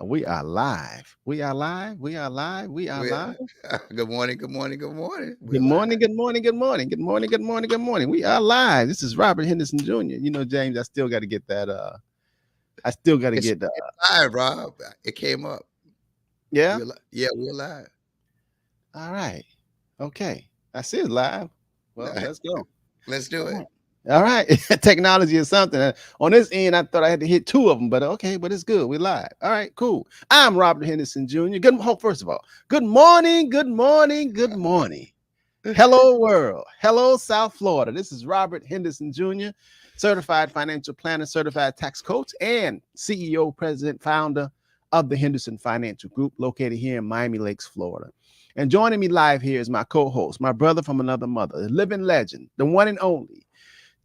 We are live. We are live. We are live. We are live. Good morning, good morning, good morning. We're Good live. morning. Good morning. Good morning. Good morning. Good morning. Good morning. We are live. This is Robert Henderson Jr. You know, James, I still got to get that. I still got to It's, get. it's live, Rob. It came up. Yeah. Yeah, we're live. All right. Okay. I see it live. Well, let's go. Let's do All it. right. All right. Technology is something. On this end, I thought I had to hit two of them, but okay, but it's good. We're live. All right, cool. I'm Robert Henderson Jr. First of all, good morning. Good morning. Good morning. Hello, world. Hello, South Florida. This is Robert Henderson Jr., certified financial planner, certified tax coach, and CEO, president, founder of the Henderson Financial Group, located here in Miami Lakes, Florida. And joining me live here is my co host, my brother from another mother, the living legend, the one and only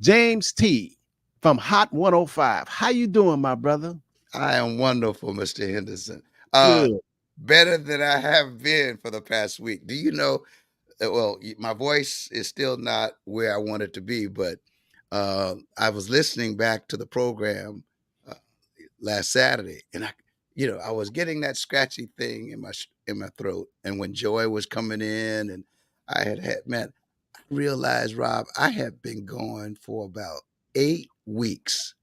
James T. from Hot 105. How you doing, my brother? I am wonderful, Mr. Henderson. Uh, Good. Better than I have been for the past week. Do you know? Well, my voice is still not where I want it to be, but I was listening back to the program uh, last Saturday, and I was getting that scratchy thing in my throat, and when Joy was coming in, and man, I realized, Rob, I have been going for about 8 weeks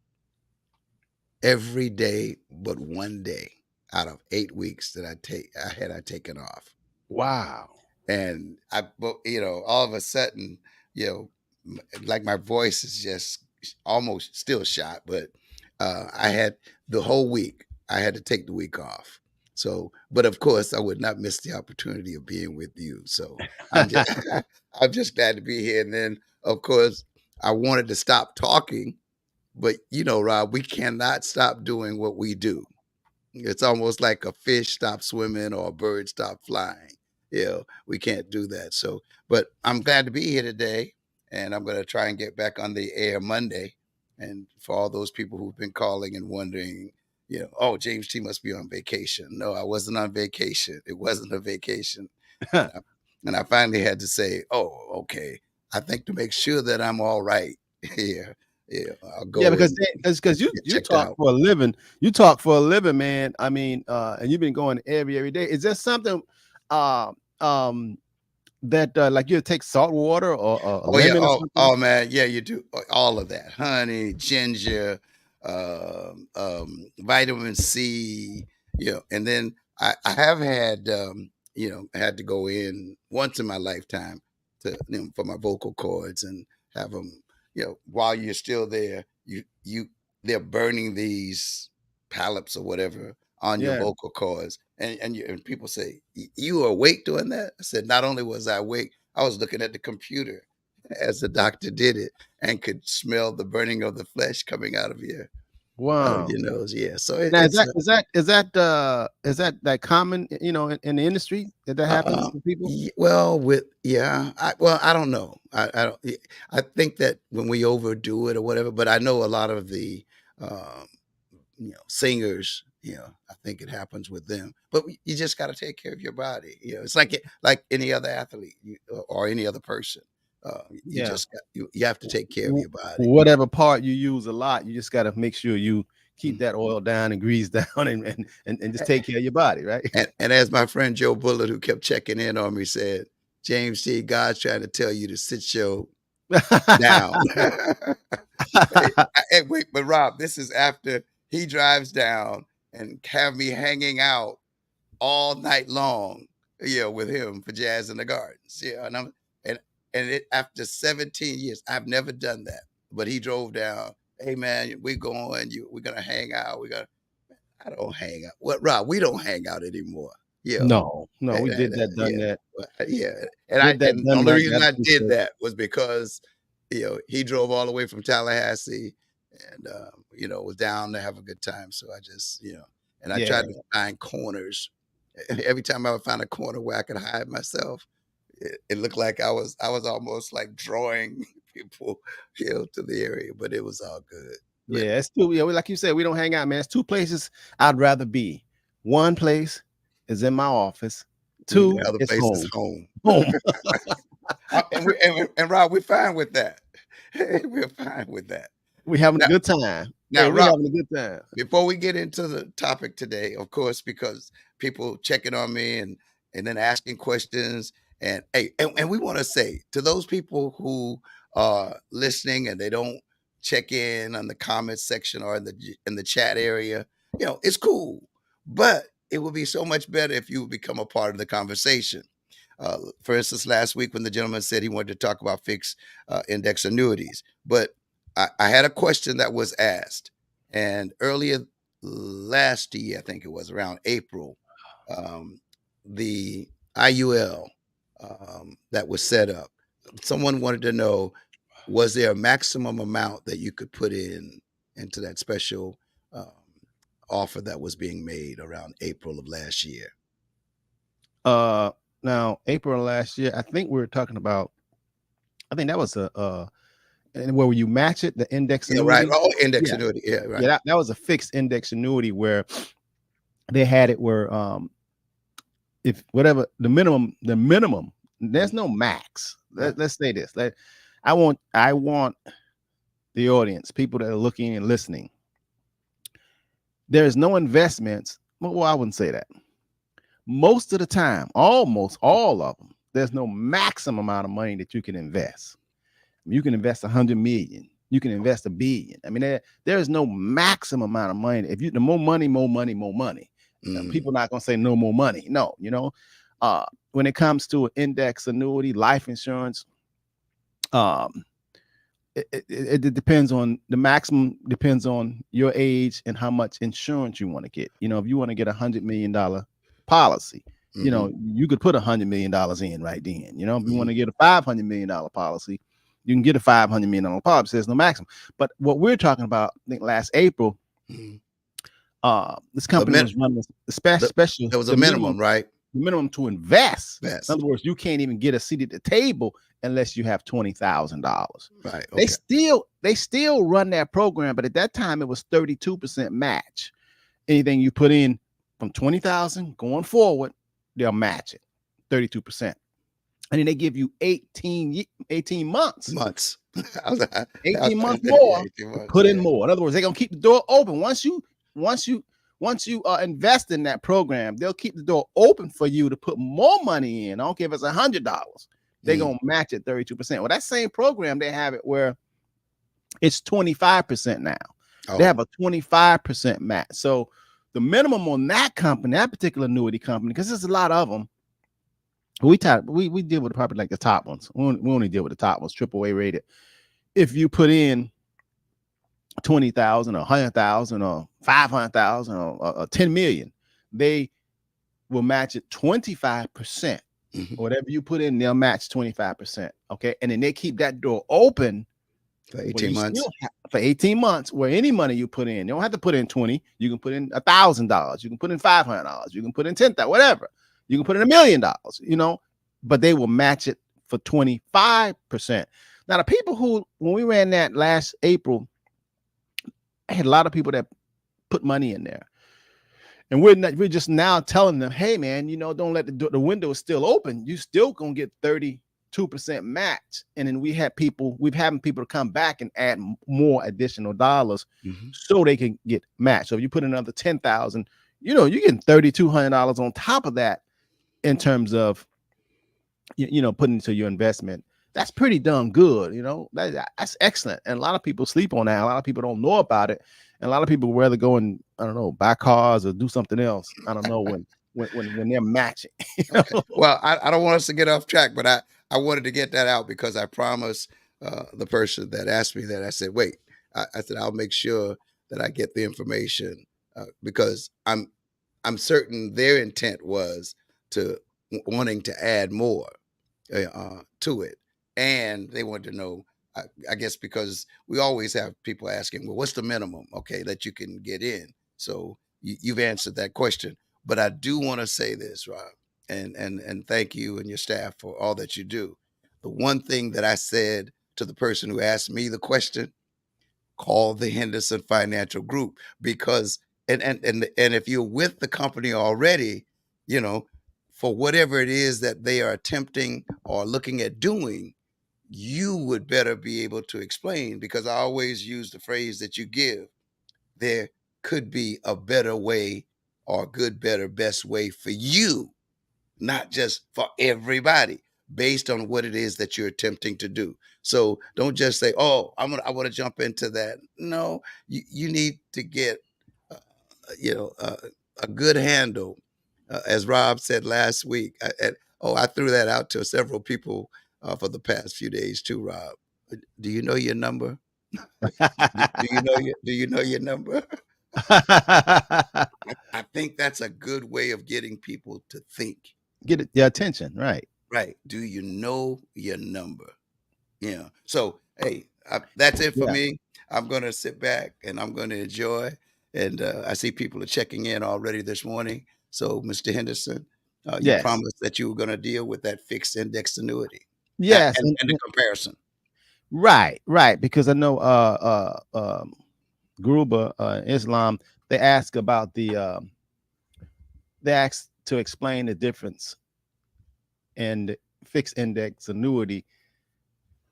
every day but one day out of 8 weeks that I taken off. Wow. And all of a sudden, you know, like my voice is just almost still shot, but I had the whole week, I had to take the week off. So, but of course, I would not miss the opportunity of being with you. So I'm just, I'm just glad to be here. And then, of course, I wanted to stop talking, but Rob, we cannot stop doing what we do. It's almost like a fish stops swimming or a bird stops flying. We can't do that. So, but I'm glad to be here today, and I'm going to try and get back on the air Monday. And for all those people who've been calling and wondering, oh, James T must be on vacation. No, I wasn't on vacation. It wasn't a vacation. And I, and I finally had to say, oh, okay. I think to make sure that I'm all right here, I'll Yeah, go because and you get you checked talk out. for a living. You talk for a living, man. I mean, and you've been going every day. Is there something uh, um that like you take salt water or a Oh yeah. lemon or something? Oh man. Yeah, you do all of that. Honey, ginger, vitamin C. And then I have had had to go in once in my lifetime to for my vocal cords and have them. While you're still there, they're burning these polyps or whatever on your Yeah. vocal cords, and people say, You were awake doing that?" I said, "Not only was I awake, I was looking at the computer as the doctor did it and could smell the burning of the flesh coming out of Wow. your nose." Yeah. So Now is that common, in the industry that happens to people? well, I don't know. I don't. I think that when we overdo it or whatever, but I know a lot of the um, singers. I think it happens with them. But you just got to take care of your body. It's like any other athlete or any other person. You Yeah. just you have to take care of your body. Whatever part you use a lot, you just got to make sure you keep Mm. that oil down and grease down and just take care of your body, right? And as my friend Joe Bullard, who kept checking in on me, said, James T, God's trying to tell you to sit your down. Hey, wait, but Rob, this is after he drives down and have me hanging out all night long, with him for Jazz in the Gardens. And after 17 years, I've never done that. But he drove down. Hey man, we're going. We're gonna hang out. I don't hang out. What, Rob? We don't hang out anymore. Yeah, No, we did that, done yeah, that. yeah. And Did that, the done only that, reason got I did appreciated. that was because he drove all the way from Tallahassee, and was down to have a good time. So I just and I Yeah. tried to find corners. Every time I would find a corner where I could hide myself, it looked like I was almost like drawing people to the area, but it was all good. But Yeah, it's two. Yeah, like you said, we don't hang out, man. It's two places I'd rather be. One place is in my office. the Two other is place is home. home. Home. And Rob, we're fine with that. We're fine with that. We having a Now, good time. Now, we Rob, having a good time. before we get into the topic today, of course, because people checking on me and then asking questions, and hey, and we want to say to those people who are listening and they don't check in on the comments section or in the chat area, it's cool, but it would be so much better if you would become a part of the conversation. For instance, last week when the gentleman said he wanted to talk about fixed index annuities, but I had a question that was asked, and earlier last year, I think it was around April, um, the IUL that was set up, someone wanted to know, was there a maximum amount that you could put into that special um, offer that was being made around April of last year? Now April last year, I think we were talking about. I think that was and where you match it, the index Yeah, right. annuity. Oh, index Yeah, annuity. Yeah, right. yeah, that was a fixed index annuity where they had it where if whatever the minimum, there's no max. Right. Let's say this. I want the audience, people that are looking and listening. There's no investments. Well, I wouldn't say that. Most of the time, almost all of them, there's no maximum amount of money that you can invest. You can invest 100 million. You can invest $1 billion. I mean, there is no maximum amount of money. If you, the more money, more money, more money. People not gonna say no more money. No, when it comes to an index annuity, life insurance, it depends on the maximum. Depends on your age and how much insurance you want to get. If you want to get $100 million policy, you could put $100 million in right then. If you want to get a $500 million policy, you can get a $500 million policy. There's no maximum. But what we're talking about, I think last April, this company was running a special. There was a minimum, right? The minimum to invest. Yes. In other words, you can't even get a seat at the table unless you have $20,000. Right. Okay. They still run that program, but at that time it was 32% match. Anything you put in from 20,000 going forward, they'll match it 32%. And then they give you 18 months. 18 months more. 18 months, put in more. In other words, they're gonna keep the door open. Once you invest in that program, they'll keep the door open for you to put more money in. I don't care if it's $100. They're gonna match it 32%. Well, that same program, they have it where it's 25% now. They have a 25% match. So the minimum on that company, that particular annuity company, because there's a lot of them. We deal with probably like the top ones. We only deal with the top ones, AAA rated. If you put in 20,000 or 100,000 or 500,000 or 10 million, they will match it 25%. Whatever you put in, they'll match 25%. Okay, and then they keep that door open for 18 months. For 18 months, where any money you put in, you don't have to put in 20. You can put in $1,000. You can put in $500. You can put in 10,000. Whatever. You can put in $1 million. But they will match it for 25%. Now, the people who, when we ran that last April, I had a lot of people that put money in there, and we're just now telling them, hey man, don't let the window is still open. You still gonna get 32% match. And then we've having people to come back and add more additional dollars so they can get matched. So if you put another 10,000, you're getting $3,200 on top of that in terms of putting into your investment. That's pretty darn good. That's excellent. And a lot of people sleep on that. A lot of people don't know about it. And a lot of people would rather go and, I don't know, buy cars or do something else. I don't know when they're matching. Okay. Well, I don't want us to get off track, but I wanted to get that out because I promised the person that asked me that. I said, wait, I said, I'll make sure that I get the information because I'm certain their intent was wanting to add more to it. And they wanted to know, I guess, because we always have people asking, well, what's the minimum, okay, that you can get in? So you've answered that question. But I do want to say this, Rob, and thank you and your staff for all that you do. The one thing that I said to the person who asked me the question, call the Henderson Financial Group, because and if you're with the company already, for whatever it is that they are attempting or looking at doing, you would better be able to explain, because I always use the phrase that you give. there could be a better way or good, better, best way for you, not just for everybody, based on what it is that you're attempting to do. So don't just say, "Oh, I want to jump into that." No, you need to get, uh, you know, a good handle. As Rob said last week, I threw that out to several people for the past few days too. Rob, do you know your number? Do you know your number? I think that's a good way of getting people to think. Get your attention, right? Right. Do you know your number? Yeah. So, hey, that's it for Yeah. me. I'm going to sit back and I'm going to enjoy. And I see people are checking in already this morning. So, Mr. Henderson, you Yes. promised that you were going to deal with that fixed index annuity Yes. and the comparison. Right. Right. Because I know Gruber Islam, they ask about they ask to explain the difference in fixed index annuity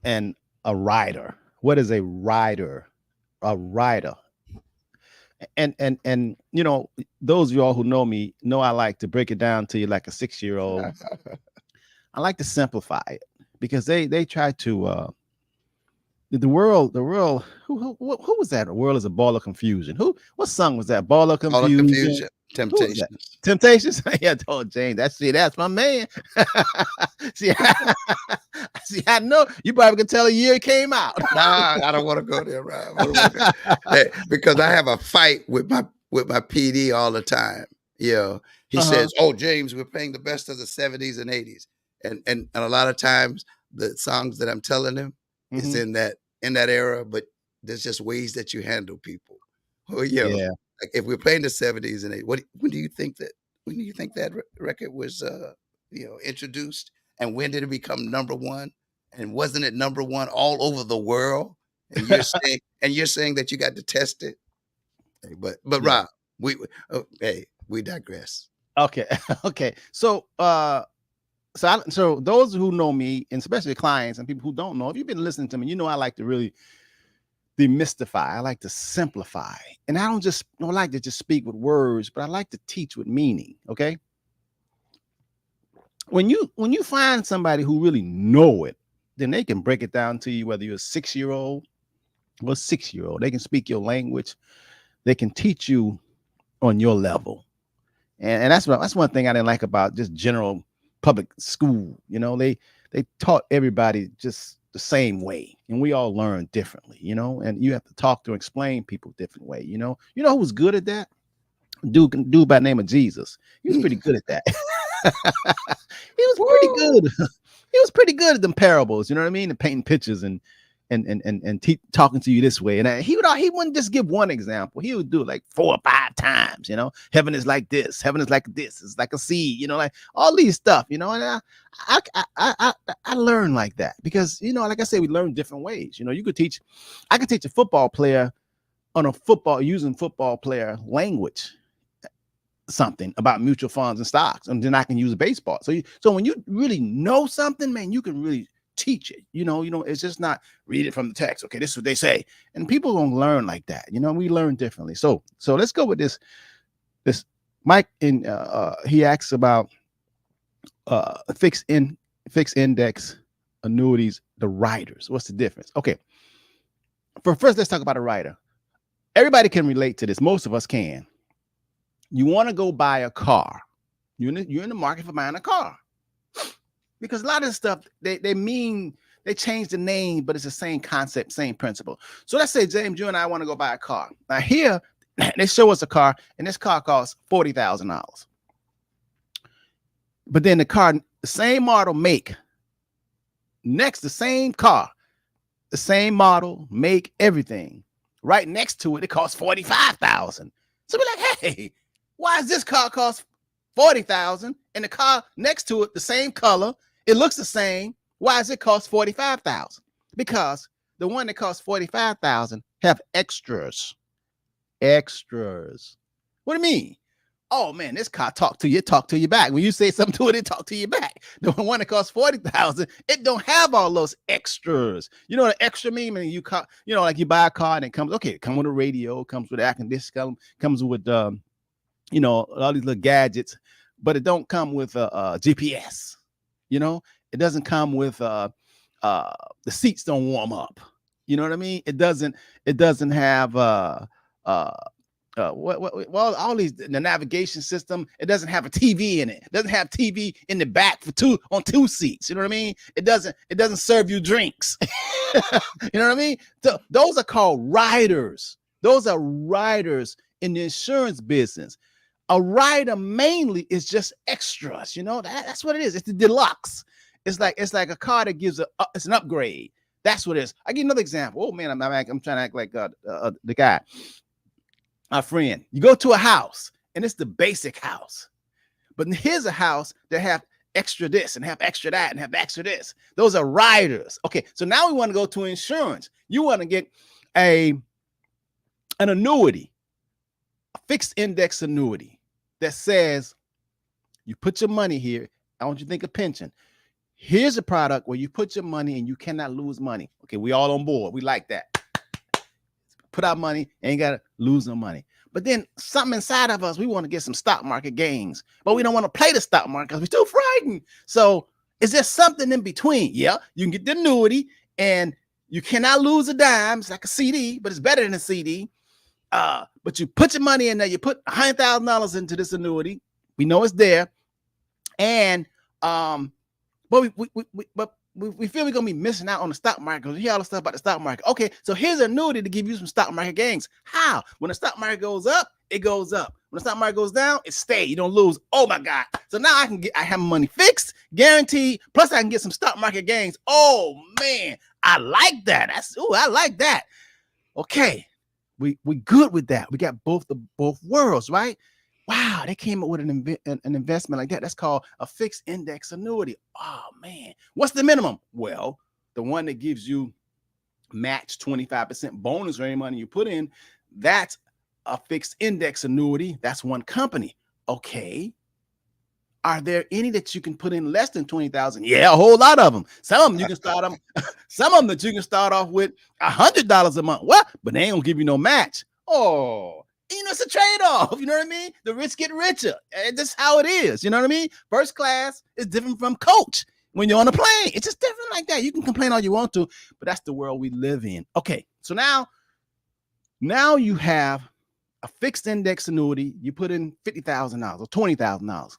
and a rider. What is a rider? A rider. And you know, those of y'all who know me know I like to break it down to you like a 6-year-old. I like to simplify it because they try to the world who was that? The world is a ball of confusion. What song was that? Ball of All the confusion. confusion, Who was that? temptations. Temptations. Yeah, I told James. That's my man. see, see, I know you probably can tell a year it came out. Nah, I don't want to go there, Rob. I don't wanna go- Hey, because I have a fight with my PD all the time. You know, he Uh-huh. says, "Oh, James, we're playing the best of the '70s and '80s," and a lot of times the songs that I'm telling him is Mhm. in that era, but there's just ways that you handle people. Oh, you know, Yeah. like if we're playing the '70s and '80s, when do you think that record was introduced, and when did it become number one? And wasn't it number one all over the world? And you're saying that you got to test it. Hey, but Yeah. Rob, hey, we digress. Okay. Okay. So those who know me, and especially clients and people who don't know, if you've been listening to me, you know I like to really demystify. I like to simplify. And I don't like to just speak with words, but I like to teach with meaning. Okay. When you find somebody who really know it, then they can break it down to you, whether you're a 6-year-old or a 6-year-old. They can speak your language, they can teach you on your level. And that's one thing I didn't like about just general public school. You know, they taught everybody just the same way, and we all learn differently. You know, and you have to talk to explain people different way. You know who was good at that? Dude by the name of Jesus. He was pretty good at that. He was pretty Woo! good. He was pretty good at them parables. You know what I mean? And painting pictures and talking to you this way. And he wouldn't just give one example. He would do it like 4 or 5 times. You know, heaven is like this. Heaven is like this. It's like a seed. You know, like all these stuff. You know, and I learned like that because like I said, we learn different ways. You know, I could teach a football player on a football using football player language something about mutual funds and stocks, and then I can use baseball. So when you really know something, man, you can really teach it. It's just not read it from the text. Okay, this is what they say, and people don't learn like that. We learn differently. So let's go with this Mike. In he asks about fixed index annuities, the riders. What's the difference? Okay, first let's talk about a rider. Everybody can relate to this. Most of us can. You want to go buy a car. You're in the market for buying a car. Because a lot of stuff, they change the name, but it's the same concept, same principle. So let's say, James, you and I want to go buy a car. Now here, they show us a car, and this car costs $40,000. But then the same model, make, next, the same car, the same model, make, everything. Right next to it, it costs $45,000. So we're like, hey, why is this car cost $40,000 and the car next to it, the same color, it looks the same? Why does it cost $45,000? Because the one that costs $45,000 have extras. Extras. What do you mean? Oh man, this car talk to you, talk to you back. When you say something to it, it talk to you back. The one that costs 40,000, it don't have all those extras. You know what an extra mean? I mean, like you buy a car and it comes, okay, it comes with a radio, comes with air conditioning, comes with all these little gadgets, but it don't come with GPS. You know, it doesn't come with the seats don't warm up. You know what I mean? It doesn't have well, all these, the navigation system, it doesn't have a TV in it. It doesn't have TV in the back for two seats. You know what I mean? It doesn't serve you drinks. You know what I mean? So those are called riders. Those are riders in the insurance business. A rider mainly is just extras. You know, that's what it is. It's the deluxe. It's like a car that gives it's an upgrade. That's what it is. I give you another example. Oh man, I'm trying to act like the guy. My friend, you go to a house and it's the basic house, but here's a house that have extra this and have extra that and have extra this. Those are riders. Okay, so now we want to go to insurance. You want to get an annuity, a fixed index annuity that says you put your money here. I want you to think of pension. Here's a product where you put your money and you cannot lose money. Okay, we all on board. We like that. Put our money, ain't got to lose no money. But then something inside of us, we want to get some stock market gains, but we don't want to play the stock market because we're too frightened. So is there something in between? Yeah, you can get the annuity and you cannot lose a dime. It's like a CD, but it's better than a CD. But you put your money in there, you put $100,000 into this annuity. We know it's there. And but we feel we're gonna be missing out on the stock market because we hear all the stuff about the stock market. Okay, so here's an annuity to give you some stock market gains. How? When the stock market goes up, it goes up. When the stock market goes down, it stays. You don't lose. Oh my God. So now I have money fixed, guaranteed, plus I can get some stock market gains. Oh man, I like that. I like that. Okay, we good with that. We got both worlds, right? Wow, they came up with an investment like that. That's called a fixed index annuity. Oh man, what's the minimum? Well, the one that gives you match 25% bonus for any money you put in, that's a fixed index annuity. That's one company. Okay. Are there any that you can put in less than 20,000? Yeah, a whole lot of them. Some of them you can start them. Some of them that you can start off with $100 a month. What? But they ain't gonna give you no match. Oh. It's a trade-off. You know what I mean? The rich get richer. And that's how it is. You know what I mean? First class is different from coach. When you're on a plane, it's just different like that. You can complain all you want to, but that's the world we live in. Okay, so now you have a fixed index annuity. You put in $50,000 or $20,000,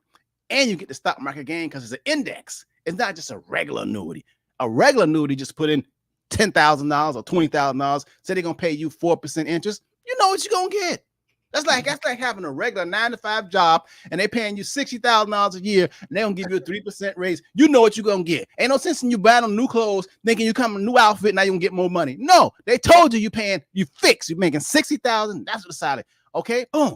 and you get the stock market gain because it's an index. It's not just a regular annuity. A regular annuity just put in $10,000 or $20,000. Say they're gonna pay you 4% interest. You know what you're gonna get. That's like having a regular 9-to-5 job and they paying you $60,000 a year and they gonna give you a 3% raise. You know what you're gonna get. Ain't no sense in you buying them new clothes thinking you come a new outfit now you're gonna get more money. No, they told you you're making $60,000. That's what decided. Okay, boom.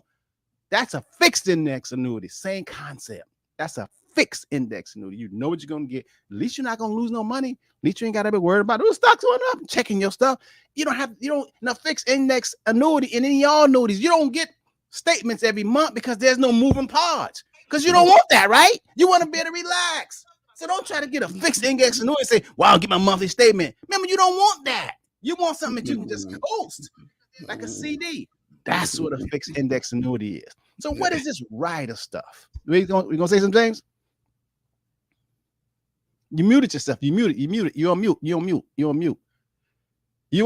That's a fixed index annuity. Same concept. That's a fixed index annuity. You know what you're gonna get. At least you're not gonna lose no money. At least you ain't gotta be worried about those stocks going up, checking your stuff. You don't fixed index annuity in any of y'all annuities. You don't get statements every month because there's no moving parts. Because you don't want that, right? You want to be able to relax. So don't try to get a fixed index annuity and say, well, I'll get my monthly statement. Remember, you don't want that. You want something that you can just coast, like a CD. That's what a fixed index annuity is. So what is this rider stuff? We gonna say some things? You muted yourself. You muted. You're on mute. You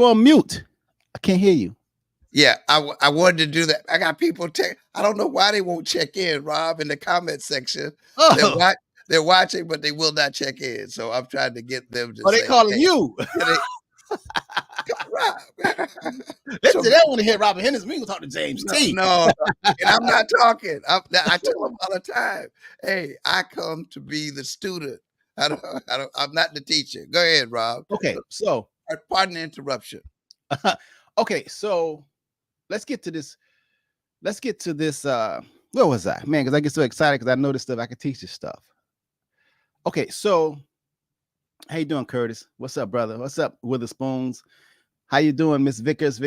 on mute. I can't hear you. Yeah, I wanted to do that. I got people I don't know why they won't check in, Rob, in the comment section. Oh. They're watching, but they will not check in. So I'm trying to get them to they calling hey, you. Rob. Listen, they want to hear Robert Henderson. We can talk to James T. No, and I'm not talking. I tell them all the time, hey, I come to be the student. I'm not the teacher. Go ahead, Rob. Okay, so pardon the interruption. Okay, so let's get to this. Where was I, man? Because I get so excited because I know this stuff. I can teach this stuff. Okay, so how you doing, Curtis? What's up, brother? What's up, Witherspoons? How you doing, Miss Vickers?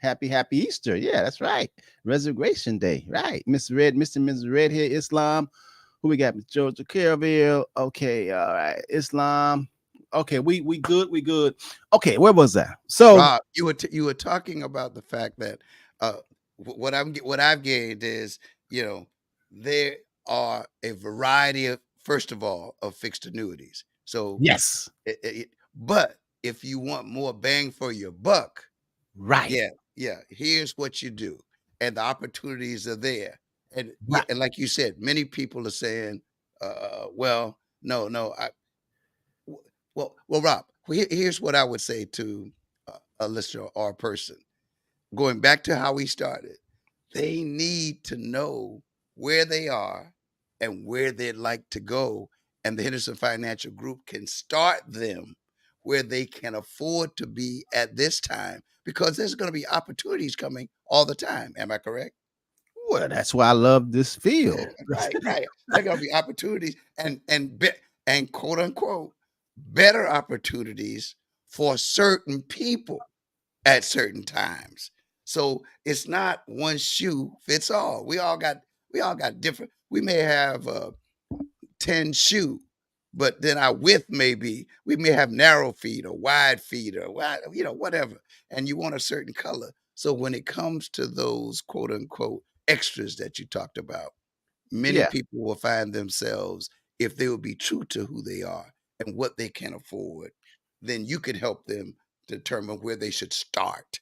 Happy Easter. Yeah, that's right. Resurrection Day. Right. Mr. and Mrs. Redhead Islam. Who we got? Miss Georgia Caraville. Okay, all right. Islam. Okay, we good. We good. Okay, where was that? So Rob, you were talking about the fact that uh, what I've gained is, you know, there are a variety of, first of all, of fixed annuities. So, yes, but if you want more bang for your buck, right, yeah, yeah, here's what you do, and the opportunities are there. And yeah, right. and like you said, many people are saying, well, no, no, Rob, here's what I would say to a listener or a person. Going back to how we started, they need to know where they are and where they'd like to go. And the Henderson Financial Group can start them where they can afford to be at this time, because there's going to be opportunities coming all the time. Am I correct? Well, that's why I love this field. Right, right. There are going to be opportunities and quote unquote better opportunities for certain people at certain times. So it's not one shoe fits all. We all got different. We may have 10 shoe, but then our width may be, we may have narrow feet or wide feet or wide, whatever. And you want a certain color. So when it comes to those quote unquote extras that you talked about, many Yeah, people will find themselves, if they will be true to who they are and what they can afford, then you could help them determine where they should start.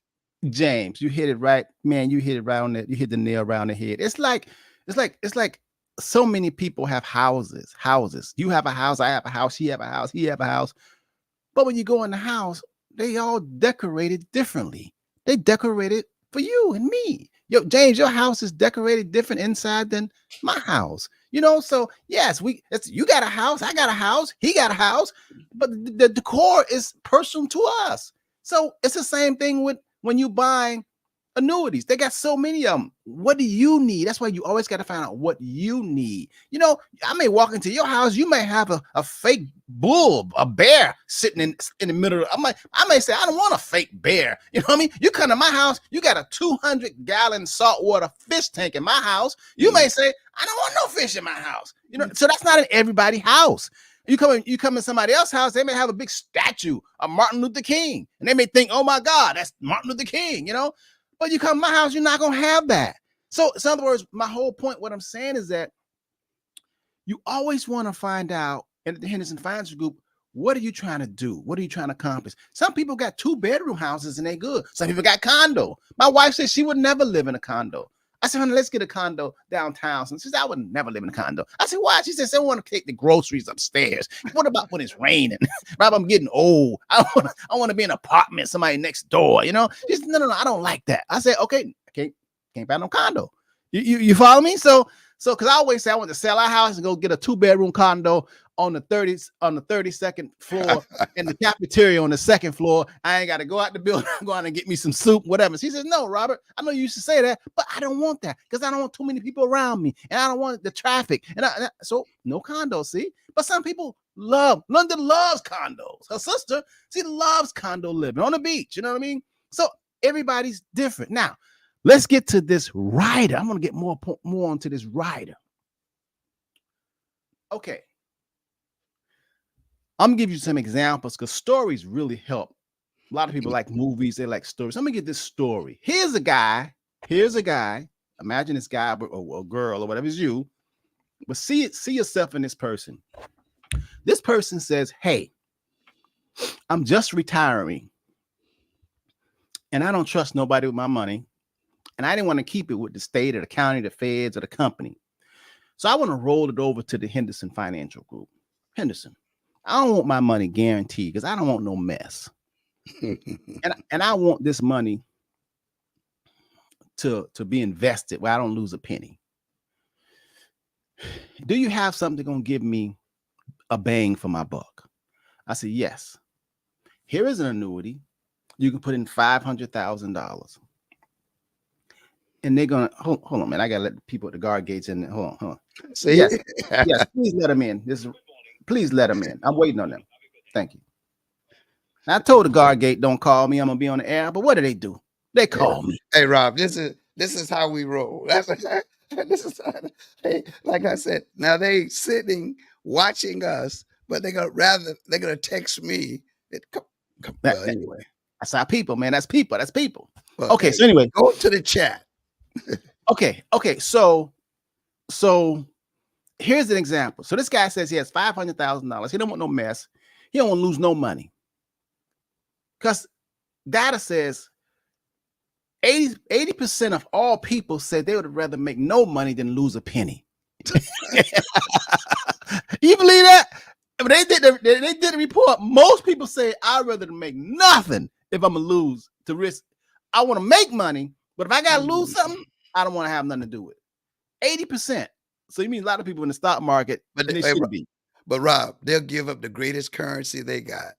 James, you hit it right, man. You hit it right on that. You hit the nail around the head. It's like so many people have houses. Houses. You have a house. I have a house. He have a house. He have a house. But when you go in the house, they all decorated differently. They decorated for you and me. Yo, James, your house is decorated different inside than my house. So yes, you got a house, I got a house, he got a house, but the decor is personal to us. So it's the same thing with when you buy annuities. They got so many of them. What do you need? That's why you always got to find out what you need. I may walk into your house, you may have a fake bull, a bear sitting in the middle. I may say, I don't want a fake bear. You know what I mean? You come to my house, you got a 200-gallon saltwater fish tank in my house. You may say, I don't want no fish in my house. So that's not in everybody's house. You come in somebody else's house, they may have a big statue of Martin Luther King, and they may think, oh my God, that's Martin Luther King, But you come to my house, you're not gonna have that. So, in other words, my whole point, what I'm saying is that you always want to find out in the Henderson Financial Group, what are you trying to do? What are you trying to accomplish? Some people got 2-bedroom houses and they good. Some people got condo. My wife said she would never live in a condo. I said, honey, let's get a condo downtown. She said, I would never live in a condo. I said, why? She said, I want to take the groceries upstairs. What about when it's raining? Rob, I'm getting old. I want to be in an apartment, somebody next door, She said, no, I don't like that. I said, okay, can't buy no condo. You follow me? So because I always say I want to sell our house and go get a 2-bedroom condo on the 32nd floor and the cafeteria on the second floor. I ain't got to go out the building, go out and get me some soup, whatever. She says, no, Robert, I know you used to say that, but I don't want that because I don't want too many people around me and I don't want the traffic. So no condo, see? But some people London loves condos. Her sister, she loves condo living on the beach. You know what I mean? So everybody's different. Now, let's get to this rider. I'm going to get more onto this rider. Okay. I'm going to give you some examples because stories really help. A lot of people like movies. They like stories. I'm going to get this story. Here's a guy. Imagine this guy or girl or whatever is you. But see yourself in this person. This person says, hey, I'm just retiring. And I don't trust nobody with my money. And I didn't want to keep it with the state or the county, the feds, or the company. So I want to roll it over to the Henderson Financial Group. Henderson, I don't want my money guaranteed because I don't want no mess. and I want this money to be invested where I don't lose a penny. Do you have something going to give me a bang for my buck? I said, yes. Here is an annuity. You can put in $500,000. And they're gonna hold on, man. I gotta let the people at the guard gates in. Hold on. See, yes, please let them in. Please let them in. I'm waiting on them. Thank you. I told the guard gate, don't call me. I'm gonna be on the air. But what do? They call me. Hey, Rob, this is how we roll. This is hey, like I said. Now they sitting watching us, but they're gonna text me. Well, anyway. That's our people, man. That's people. That's people. Well, Okay, hey, so anyway, go to the chat. okay. So here's an example. So this guy says he has $500,000. He don't want no mess. He don't want to lose no money. Because data says 80% of all people said they would rather make no money than lose a penny. You believe that? But they did a report. Most people say I'd rather make nothing if I'm gonna lose to risk. I want to make money, but if I gotta lose something, I don't want to have nothing to do with it. 80%. So you mean a lot of people in the stock market, But they hey, should be. But Rob, they'll give up the greatest currency they got,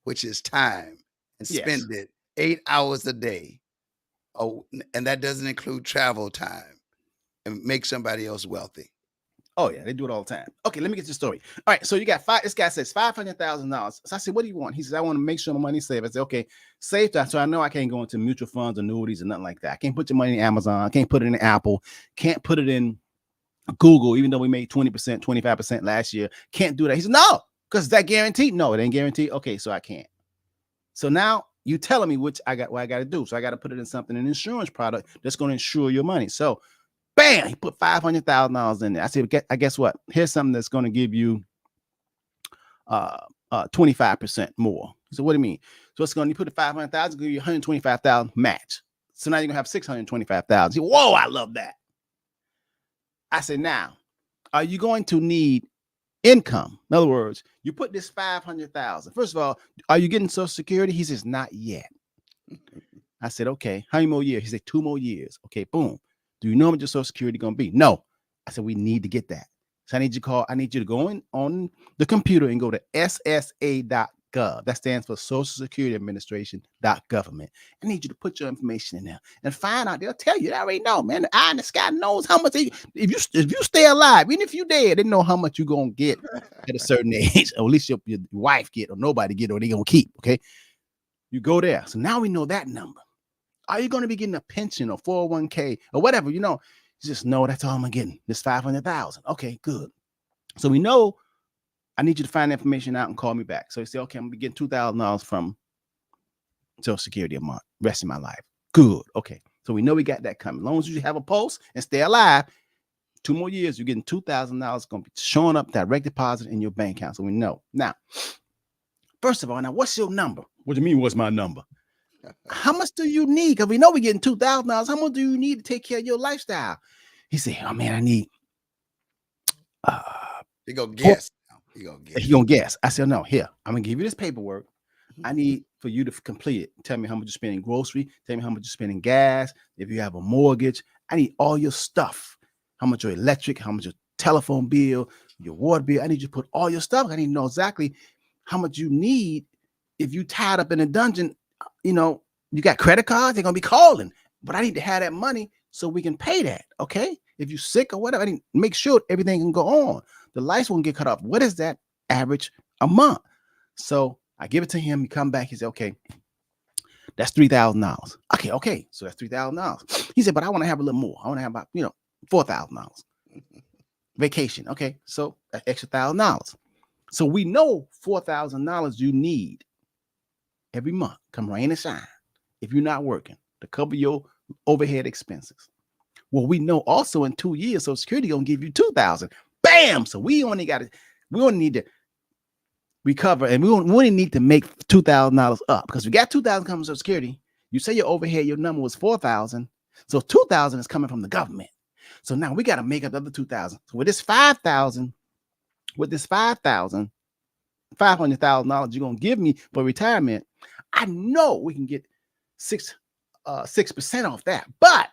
which is time, and Yes. spend it 8 hours a day. Oh, and that doesn't include travel time, and make somebody else wealthy. Oh yeah, they do it all the time. Okay, let me get your story. All right, so you got five. This guy says $500,000. So I said, "What do you want?" He says, "I want to make sure my money's safe." I said, "Okay, safe that so I know I can't go into mutual funds, annuities, and nothing like that. I can't put your money in Amazon. I can't put it in Apple. Can't put it in Google, even though we made 20%, 25% last year. Can't do that." He said, "No, because is that guaranteed? No, it ain't guaranteed. Okay, so I can't. So now you telling me what I got to do. So I got to put it in something, an insurance product that's going to insure your money. So bam, he put $500,000 in there. I said, I guess what? Here's something that's going to give you 25% more. So what do you mean? So it's going to put the 500,000, give you 125,000 match. So now you're gonna have 625,000. Whoa, I love that. I said, now, are you going to need income? In other words, you put this 500,000. First of all, are you getting Social Security? He says, not yet. I said, okay, how many more years? He said, 2 more years. Okay, boom. Do you know what your Social Security gonna be? No. I said, we need to get that. So I need you to go in on the computer and go to ssa.gov. That stands for Social Security Administration.government. I need you to put your information in there and find out. They'll tell you. They already know, man. The eye in the sky knows how much if you stay alive, even if you dead, they know how much you're gonna get at a certain age, or at least your wife get, or nobody get, or they gonna keep. Okay. You go there. So now we know that number. Are you going to be getting a pension or 401k or whatever? You just know that's all I'm getting. This 500,000. Okay, good. So we know I need you to find the information out and call me back. So you say, okay, I'm gonna be getting $2,000 from Social Security a month, rest of my life. Good. Okay. So we know we got that coming. As long as you have a pulse and stay alive, 2 more years, you're getting $2,000 going to be showing up direct deposit in your bank account. So we know. Now, first of all, what's your number? What do you mean, what's my number? How much do you need? Because we know we're getting $2,000. How much do you need to take care of your lifestyle? He said, oh man, I need you go guess. He gonna guess. I said, no, here, I'm gonna give you this paperwork. I need for you to complete it. Tell me how much you spend in grocery, tell me how much you spend in gas, if you have a mortgage. I need all your stuff. How much your electric, how much your telephone bill, your water bill. I need you to put all your stuff. I need to know exactly how much you need. If you tied up in a dungeon, you got credit cards, they're gonna be calling. But I need to have that money so we can pay that. Okay. If you're sick or whatever, I need to make sure everything can go on. The lights won't get cut off. What is that average a month? So I give it to him. He come back. He said, okay, that's $3,000. Okay. So that's $3,000. He said, but I want to have a little more. I want to have about, $4,000. Vacation. Okay. So an extra $1,000. So we know $4,000 you need every month, come rain or shine, if you're not working, to cover your overhead expenses. Well, we know also in 2 years, Social Security gonna give you $2,000. Bam! So we only need to recover, and we only need to make $2,000 up, because we got $2,000 coming from Social Security. You say your overhead, your number was $4,000, so $2,000 is coming from the government. So now we got to make up the other $2,000. So with this $500,000 $500,000 you're gonna give me for retirement, I know we can get 6% off that. But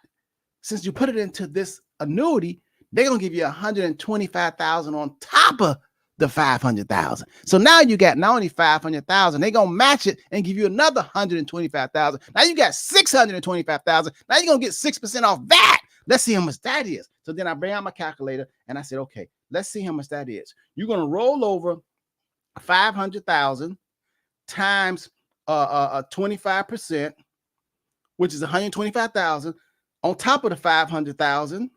since you put it into this annuity, they're gonna give you $125,000 on top of the $500,000. So now you got not only $500,000, they're gonna match it and give you another $125,000. Now you got $625,000. Now you're gonna get 6% off that. Let's see how much that is. So then I bring out my calculator and I said, okay, let's see how much that is. You're gonna roll over 500,000 times 25%, which is 125,000 on top of the 500,000,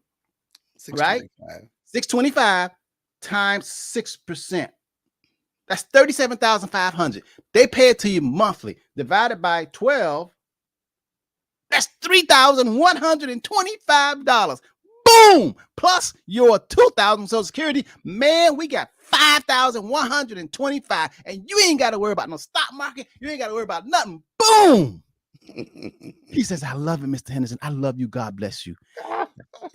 right? 625. 625 times 6%. That's 37,500. They pay it to you monthly. Divided by 12, that's $3,125. Boom! Plus your 2,000 Social Security. Man, we got 5,125. And you ain't got to worry about no stock market. You ain't got to worry about nothing. Boom! He says, I love it, Mr. Henderson. I love you. God bless you.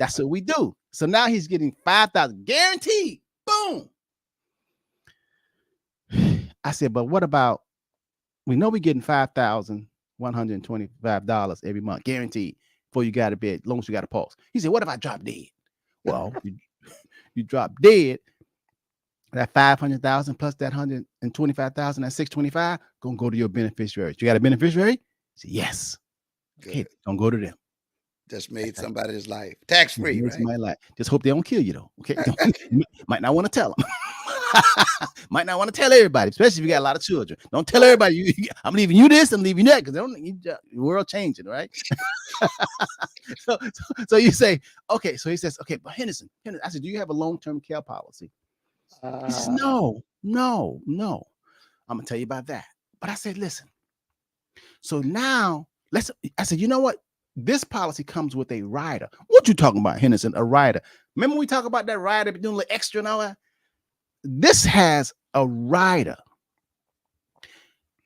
That's what we do. So now he's getting 5,000 guaranteed. Boom. I said, but what about, we know we're getting $5,125 every month, guaranteed, before you got to bed, as long as you got a pulse. He said, what if I drop dead? Well, you drop dead, that 500,000 plus that 125,000, that 625, gonna go to your beneficiaries. You got a beneficiary? He said, yes. Good. Okay, don't go to them. Just made somebody's life tax free, right? My life. Just hope they don't kill you though. Okay, might not want to tell them. Might not want to tell everybody, especially if you got a lot of children. Don't tell everybody I'm leaving you this, I'm leaving you that, because the world changing, right? so you say, okay. So he says, okay, but Henderson, I said, do you have a long-term care policy? He says, no. I'm gonna tell you about that. But I said, listen. So now I said, you know what? This policy comes with a rider. What you talking about, Henderson? A rider. Remember we talk about that rider doing a little extra and all that? This has a rider.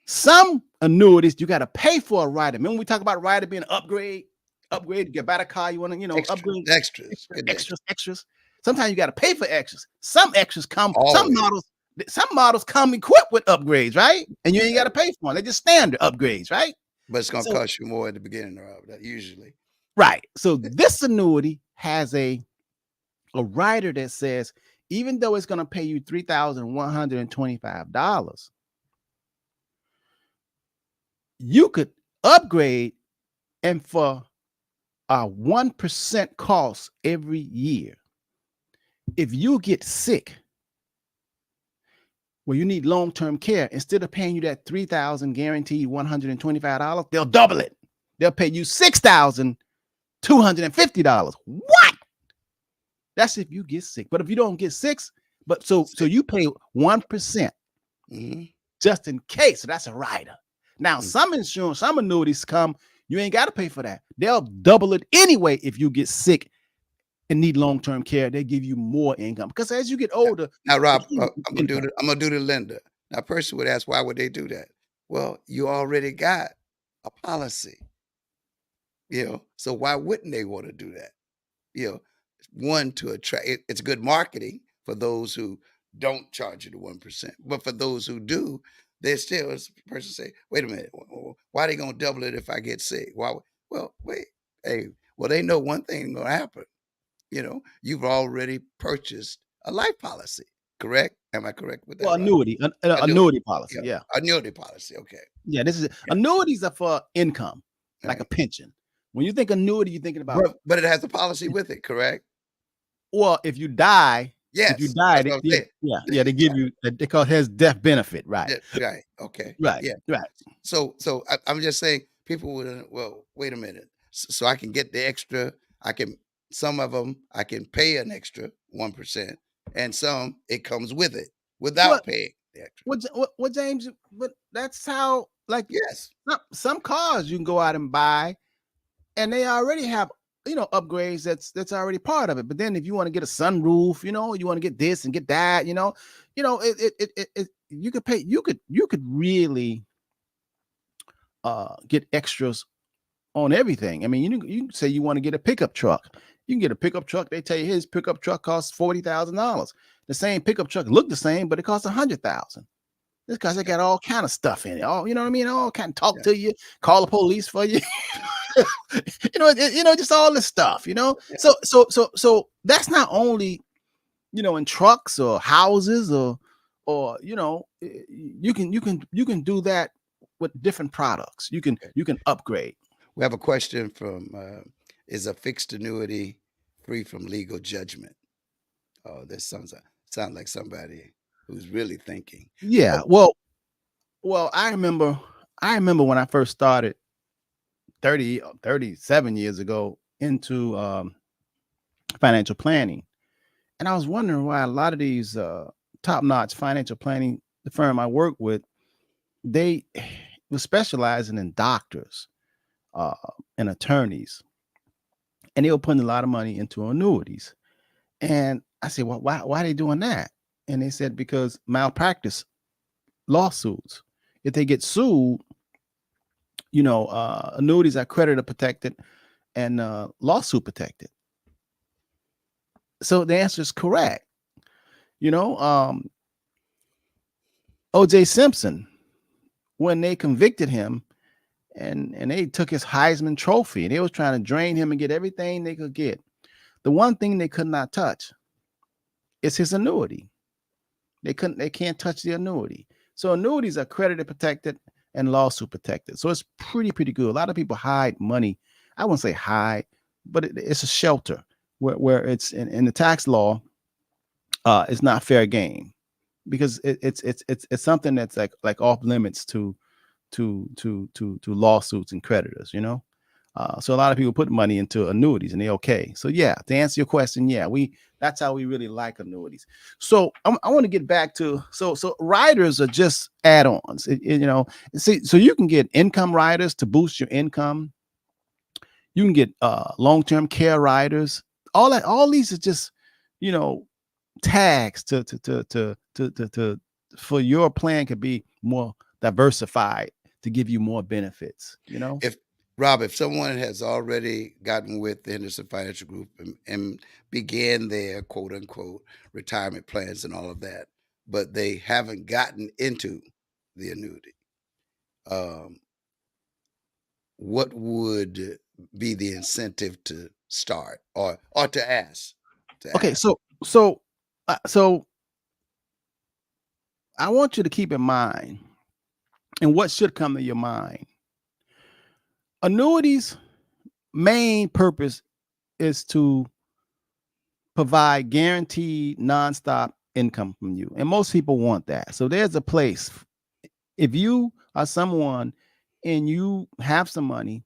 Some annuities, you got to pay for a rider. Remember we talk about rider being an upgrade, you get better car, you want to, upgrade. Extras. Sometimes you got to pay for extras. Some extras come, always. Some models come equipped with upgrades, right? And you ain't got to pay for them. They're just standard upgrades, right? But it's going to cost you more at the beginning of that, usually. Right. So this annuity has a rider that says, even though it's going to pay you $3,125, you could upgrade, and for a 1% cost every year, if you get sick, well, you need long-term care, instead of paying you that $3,000 guaranteed $125, they'll double it. They'll pay you $6,250. What? That's if you get sick. But if you don't get sick, so you pay 1% just in case. So that's a rider. Now, some annuities come, you ain't got to pay for that. They'll double it anyway if you get sick and need long-term care. They give you more income, because as you get older. Now, Rob, I'm gonna do the lender. Now, a person would ask, why would they do that? Well, you already got a policy, so why wouldn't they want to do that? One, to attract, it's good marketing for those who don't charge you the 1%, but for those who do, they still, as a person say, wait a minute, why are they gonna double it if I get sick? Why? Well, wait, they know one thing gonna happen. You've already purchased a life policy, correct? Am I correct with that? Well, annuity, annuity policy, yeah. Annuity policy, okay. Yeah, annuities are for income, like a pension. When you think annuity, you're thinking about. But it has a policy with it, correct? Well, if you die, yes, they give you, they call it has death benefit, right? Right. Okay. Right. Yeah. Right. So I'm just saying, people would, well, wait a minute. So I can get the extra. Some of them I can pay an extra 1%, and some it comes with it without paying the extra. What James? But that's how, like, yes, some cars you can go out and buy, and they already have upgrades that's already part of it. But then if you want to get a sunroof, you want to get this and get that, you could pay. You could really get extras on everything. I mean, you say you want to get a pickup truck. You can get a pickup truck. They tell you his pickup truck costs $40,000. The same pickup truck look the same, but it costs $100,000. This because they got all kind of stuff in it. All, you know what I mean? All kind of talk to you, call the police for you. Just all this stuff. Yeah. So that's not only in trucks or houses or you can do that with different products. You can upgrade. We have a question from is a fixed annuity free from legal judgment? Oh, this sounds like somebody who's really thinking. Yeah. Well, I remember when I first started 37 years ago into financial planning. And I was wondering why a lot of these top-notch financial planning, the firm I work with, they was specializing in doctors uh, and attorneys, and they were putting a lot of money into annuities. And I said, well, why are they doing that? And they said because malpractice lawsuits. If they get sued, annuities are creditor protected and lawsuit protected. So the answer is correct. O.J. Simpson, when they convicted him and they took his Heisman Trophy, and they was trying to drain him and get everything they could get. The one thing they could not touch is his annuity. They can't touch the annuity. So annuities are creditor protected and lawsuit protected. So it's pretty good. A lot of people hide money. I wouldn't say hide, but it's a shelter where it's in the tax law. It's not fair game because it's something that's like off limits to lawsuits and creditors. So a lot of people put money into annuities and they're okay. So yeah, to answer your question, yeah, that's how we really like annuities. So I want to get back to so riders are just add-ons. So you can get income riders to boost your income. You can get long-term care riders. All these are just tags to for your plan could be more diversified to give you more benefits. If someone has already gotten with the Henderson Financial Group and began their quote unquote retirement plans and all of that, but they haven't gotten into the annuity, what would be the incentive to start or to ask? Okay, so I want you to keep in mind, and what should come to your mind. Annuities' main purpose is to provide guaranteed nonstop income from you. And most people want that. So there's a place. If you are someone and you have some money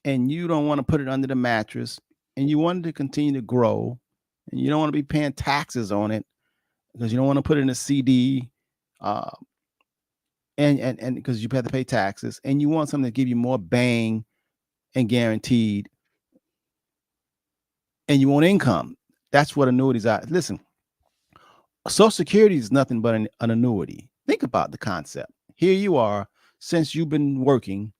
and you don't want to put it under the mattress and you want it to continue to grow and you don't want to be paying taxes on it because you don't want to put it in a CD, and because you have to pay taxes, and you want something to give you more bang and guaranteed, and you want income. That's what annuities are. Listen, Social Security is nothing but an annuity. Think about the concept. Here you are, since you've been working,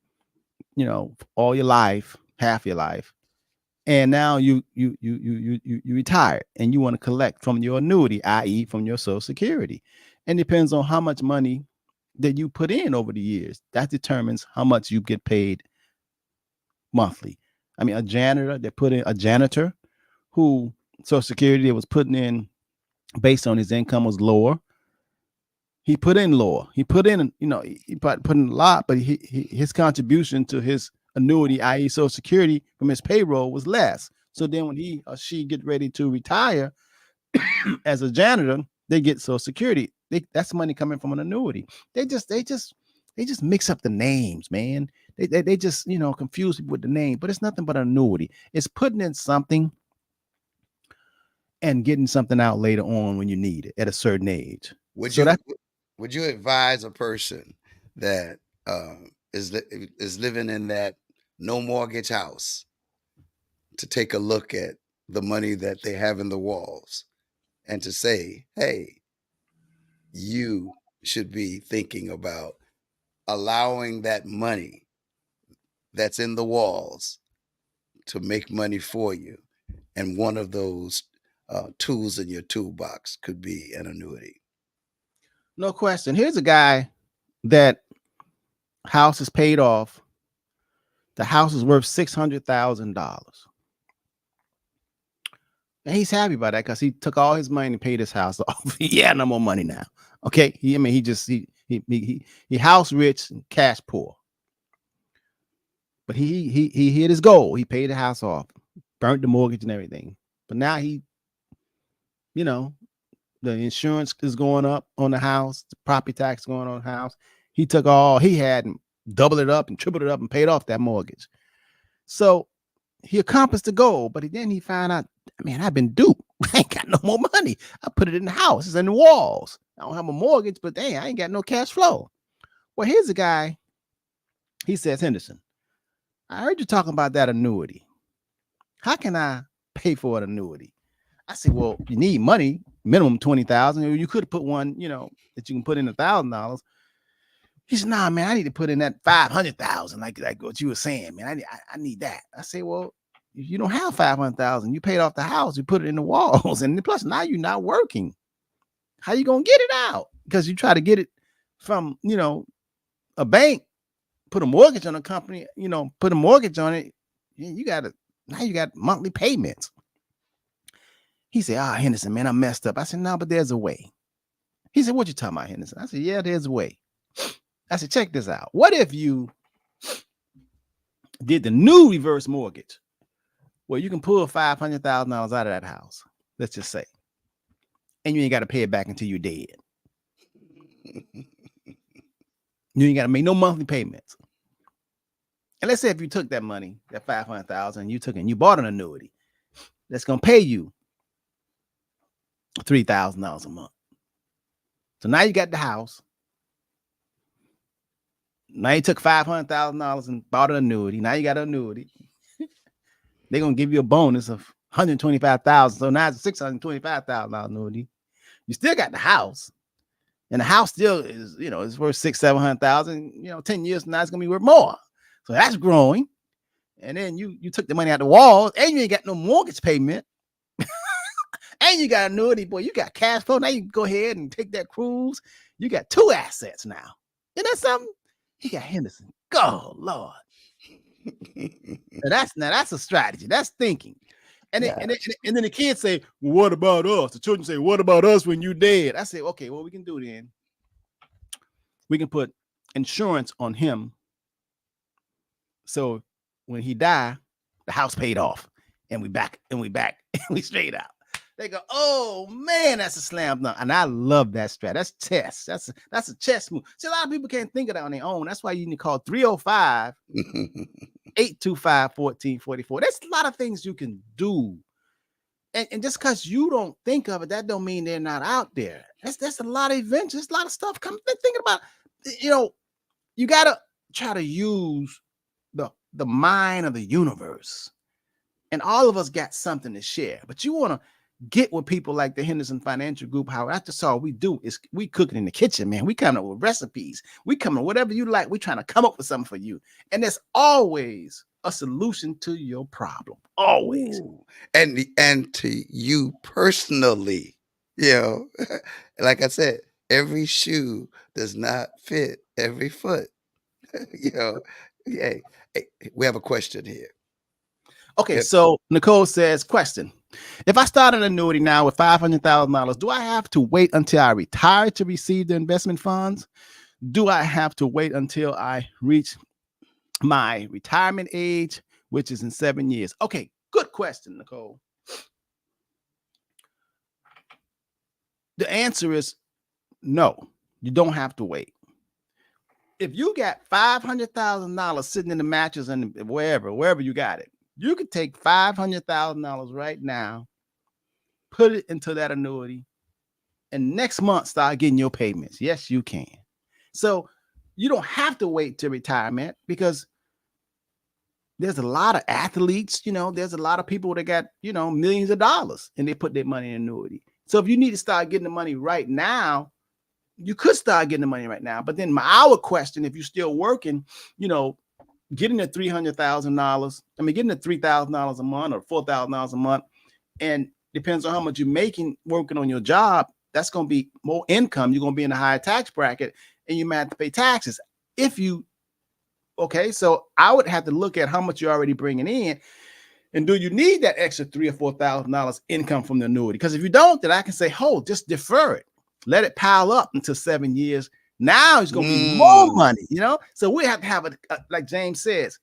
all your life, half your life, and now you retired and you want to collect from your annuity, i.e., from your Social Security. And depends on how much money that you put in over the years. That determines how much you get paid monthly. I mean, a janitor who Social Security was putting in based on his income was lower. He put in lower. He put in, he put in a lot, but his contribution to his annuity, i.e., Social Security from his payroll was less. So then when he or she get ready to retire as a janitor, they get Social Security. That's money coming from an annuity. They just mix up the names, man. They just confuse people with the name, but it's nothing but an annuity. It's putting in something and getting something out later on when you need it at a certain age. Would you advise a person that is living in that no mortgage house to take a look at the money that they have in the walls and to say, hey, you should be thinking about allowing that money that's in the walls to make money for you? And one of those tools in your toolbox could be an annuity. No question. Here's a guy that house is paid off. The house is worth $600,000. And he's happy about that because he took all his money and paid his house off. He had no more money now. Okay. He house rich and cash poor. But he hit his goal. He paid the house off, burnt the mortgage and everything. But now the insurance is going up on the house, the property tax going on the house. He took all he had and doubled it up and tripled it up and paid off that mortgage. So he accomplished the goal, but then he found out, man, I've been duped. I ain't got no more money. I put it in the house, it's in the walls. I don't have a mortgage, but dang, I ain't got no cash flow. Well, here's a guy. He says, Henderson, I heard you talking about that annuity. How can I pay for an annuity? I said, well, you need money, minimum 20,000. You could put one, that you can put in $1,000. He said, nah, man, I need to put in that 500,000, like what you were saying, man. I need that. I say, well, if you don't have 500,000, you paid off the house, you put it in the walls, and plus now you're not working. How you gonna get it out? Because you try to get it from, a bank, put a mortgage on a company, put a mortgage on it. You got monthly payments. He said, Henderson, man, I messed up. I said, no, but there's a way. He said, what you talking about, Henderson? I said, yeah, there's a way. I said, check this out. What if you did the new reverse mortgage where you can pull $500,000 out of that house, let's just say, and you ain't got to pay it back until you're dead. You ain't got to make no monthly payments. And let's say if you took that money, that 500,000, you took it and you bought an annuity that's going to pay you $3,000 a month. So now you got the house. Now you took $500,000 and bought an annuity. Now you got an annuity. They're going to give you a bonus of $125,000. So now it's a $625,000 annuity. You still got the house. And the house still is, it's worth $600,000-$700,000. 10 years from now, it's going to be worth more. So that's growing. And then you took the money out the walls and you ain't got no mortgage payment. And you got annuity, boy. You got cash flow. Now you can go ahead and take that cruise. You got two assets now. Isn't that something? He got Henderson. Oh, Lord. Now that's a strategy. That's thinking. And then the kids say, well, what about us? The children say, what about us when you dead? I say, okay, what we can do then, we can put insurance on him. So when he die, the house paid off. And we back, and we straight out. They go, oh man, that's a slam dunk. And I love that strat. That's chess. That's a chess move. See, a lot of people can't think of that on their own. That's why you need to call 305-825-1444. There's a lot of things you can do. And just because you don't think of it, that don't mean they're not out there. That's a lot of events. There's a lot of stuff. Come thinking about, you got to try to use the mind of the universe. And all of us got something to share. But you want to get with people like the Henderson Financial Group. How that's all we do is we cook it in the kitchen, man. We come up with recipes. We come up whatever you like. We trying to come up with something for you. And there's always a solution to your problem. Always. Ooh. And to you personally, like I said, every shoe does not fit every foot. Hey, we have a question here. Okay, so Nicole says, question. If I start an annuity now with $500,000, do I have to wait until I retire to receive the investment funds? Do I have to wait until I reach my retirement age, which is in 7 years? Okay, good question, Nicole. The answer is no, you don't have to wait. If you got $500,000 sitting in the mattress and wherever you got it, you could take $500,000 right now, put it into that annuity, and next month start getting your payments. Yes, you can. So you don't have to wait till retirement because there's a lot of athletes, there's a lot of people that got, millions of dollars and they put their money in annuity. So if you need to start getting the money right now, you could start getting the money right now. But then our question, if you're still working, getting the $300,000, getting the $3,000 a month or $4,000 a month, and depends on how much you're making working on your job, that's going to be more income. You're going to be in a higher tax bracket and you might have to pay taxes. So I would have to look at how much you're already bringing in. And do you need that extra $3,000 or $4,000 income from the annuity? Because if you don't, then I can say, just defer it. Let it pile up until 7 years. Now it's going to be more money, So we have to have like James says,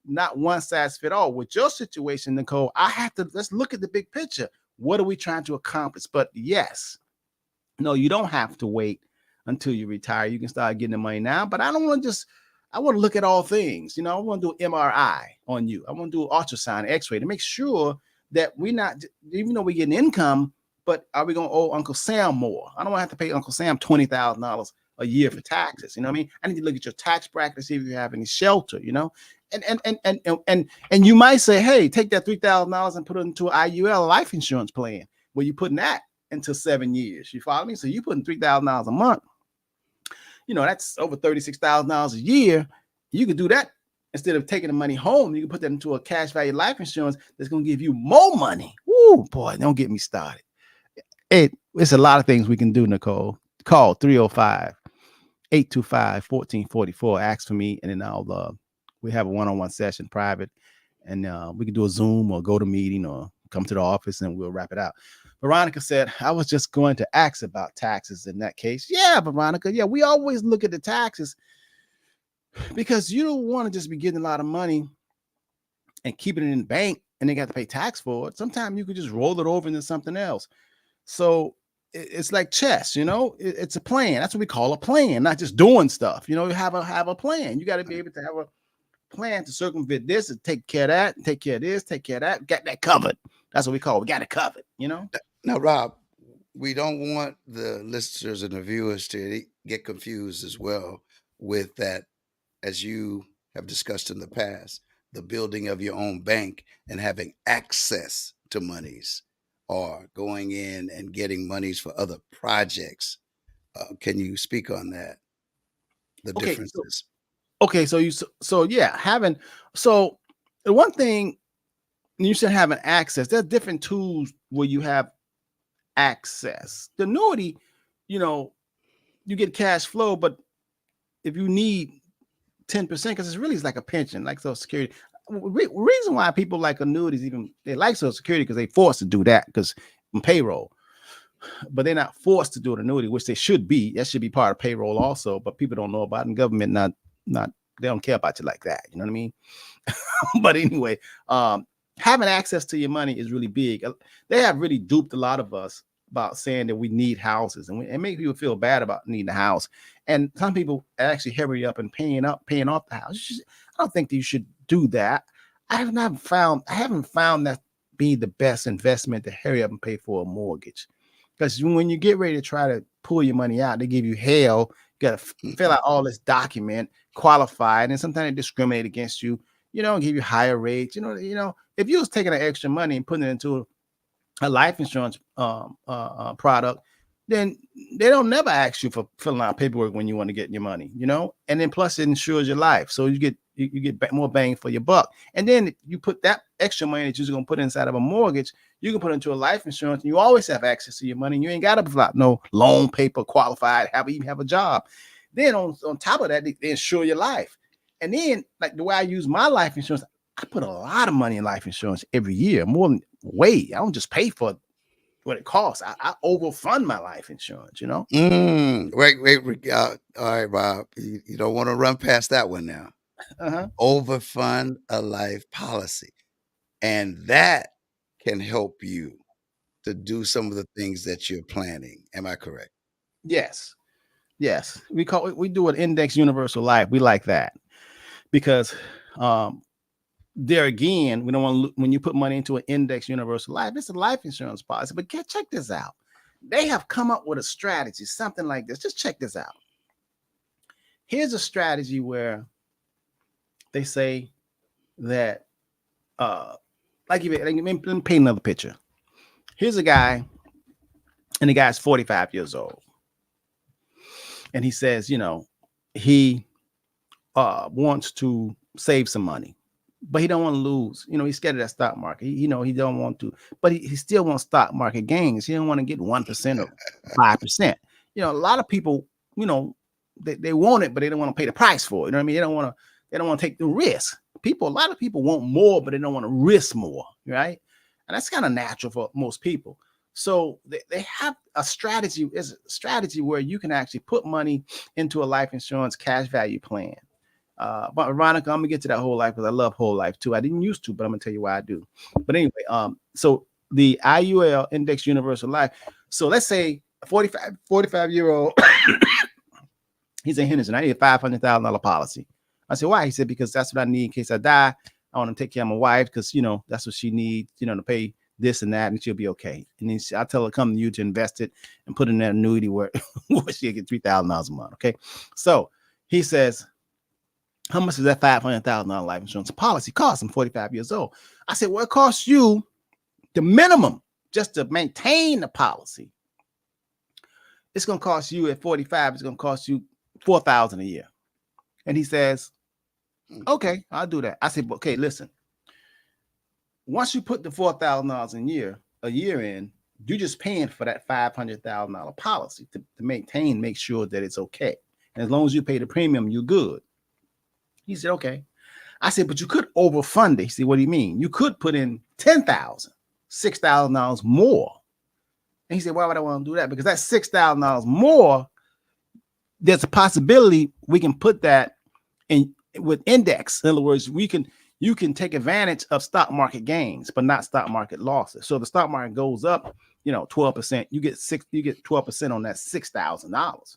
not one size fit all. With your situation, Nicole, let's look at the big picture. What are we trying to accomplish? But yes, no, you don't have to wait until you retire. You can start getting the money now. But I don't want to I want to look at all things. I want to do MRI on you. I want to do ultrasound, X-ray to make sure that we're not, even though we get an income, but are we going to owe Uncle Sam more? I don't want to have to pay Uncle Sam $20,000 a year for taxes. You know what I mean? I need to look at your tax bracket to see if you have any shelter. And you might say, hey, take that $3,000 and put it into an IUL life insurance plan where you're putting that into 7 years. You follow me? So you're putting $3,000 a month. That's over $36,000 a year. You could do that instead of taking the money home. You can put that into a cash value life insurance that's going to give you more money. Woo, boy, don't get me started. It's a lot of things we can do, Nicole. Call 305-825-1444. Ask for me, and then we have a one-on-one session, private, and we can do a Zoom or go to meeting or come to the office, and we'll wrap it out. Veronica said, I was just going to ask about taxes in that case. Yeah, Veronica. Yeah, we always look at the taxes because you don't want to just be getting a lot of money and keeping it in the bank and then got to pay tax for it. Sometimes you could just roll it over into something else. So it's like chess, it's a plan. That's what we call a plan, not just doing stuff. You have a plan. You got to be able to have a plan to circumvent this and take care of that, take care of this, take care of that, got that covered. That's what we got it covered, Now, Rob, we don't want the listeners and the viewers to get confused as well with that, as you have discussed in the past, the building of your own bank and having access to monies or going in and getting monies for other projects. Can you speak on that? The differences. So the one thing you said, having access, there's different tools where you have access. The annuity, you get cash flow, but if you need 10%, because it's like a pension, like Social Security. Reason why people like annuities, they like Social Security because they forced to do that because payroll, but they're not forced to do an annuity, which they should be. That should be part of payroll also, but people don't know about it. And government not they don't care about you like that. You know what I mean? But anyway, having access to your money is really big. They have really duped a lot of us about saying that we need houses and make people feel bad about needing a house. And some people actually hurry up and paying off the house. I don't think that you should do that. I haven't found that be the best investment to hurry up and pay for a mortgage. Because when you get ready to try to pull your money out, they give you hell. You got to fill out all this document, qualify, and then sometimes they discriminate against you. Give you higher rates. If you was taking that extra money and putting it into a life insurance product, then they don't never ask you for filling out paperwork when you want to get your money, and then plus it insures your life. So you get more bang for your buck. And then you put that extra money that you're going to put inside of a mortgage, you can put into a life insurance, and you always have access to your money. And you ain't got to fill out no loan paper, qualified, even have a job. Then on top of that, they insure your life. And then, like the way I use my life insurance, I put a lot of money in life insurance every year, more than I don't just pay for what it costs. I overfund my life insurance, Wait. All right, Rob. You don't want to run past that one now. Overfund a life policy. And that can help you to do some of the things that you're planning. Am I correct? Yes. We do an index universal life. We like that because there again, we don't want to, when you put money into an index universal life, it's a life insurance policy. But check this out. They have come up with a strategy, something like this. Just check this out. Here's a strategy where they say that, let me paint another picture. Here's a guy, and the guy's 45 years old. And he says, he wants to save some money, but he don't want to lose. He's scared of that stock market. He don't want to, but he still wants stock market gains. He don't want to get 1% or 5%. A lot of people, they want it, but they don't want to pay the price for it. You know what I mean? They don't want to take the risk. A lot of people want more, but they don't want to risk more, right? And that's kind of natural for most people. So they have a strategy. Is a strategy where you can actually put money into a life insurance cash value plan. But Veronica, I'm gonna get to that whole life because I love whole life too. I didn't used to, but I'm gonna tell you why I do. But anyway, so the IUL Index Universal Life. So let's say a 45-year-old, he's in Henderson. I need a $500,000 policy. I said, why? He said, because that's what I need in case I die. I want to take care of my wife because, that's what she needs, to pay this and that, and she'll be okay. And then I tell her, come to you to invest it and put in that annuity where she'll get $3,000 a month. Okay. So he says, how much does that $500,000 life insurance policy cost? I'm 45 years old. I said, well, it costs you the minimum just to maintain the policy. It's going to cost you at 45, it's going to cost you $4,000 a year. And he says, okay, I'll do that. I said, okay, listen, once you put the $4,000 a year in, you're just paying for that $500,000 policy to maintain, make sure that it's okay. And as long as you pay the premium, you're good. He said, okay. I said, but you could overfund it. He said, what do you mean? You could put in $10,000, $6,000 more. And he said, why would I want to do that? Because that's $6,000 more. There's a possibility we can put that in with index. In other words, you can take advantage of stock market gains, but not stock market losses. So the stock market goes up, 12%. You get 12% on that $6,000.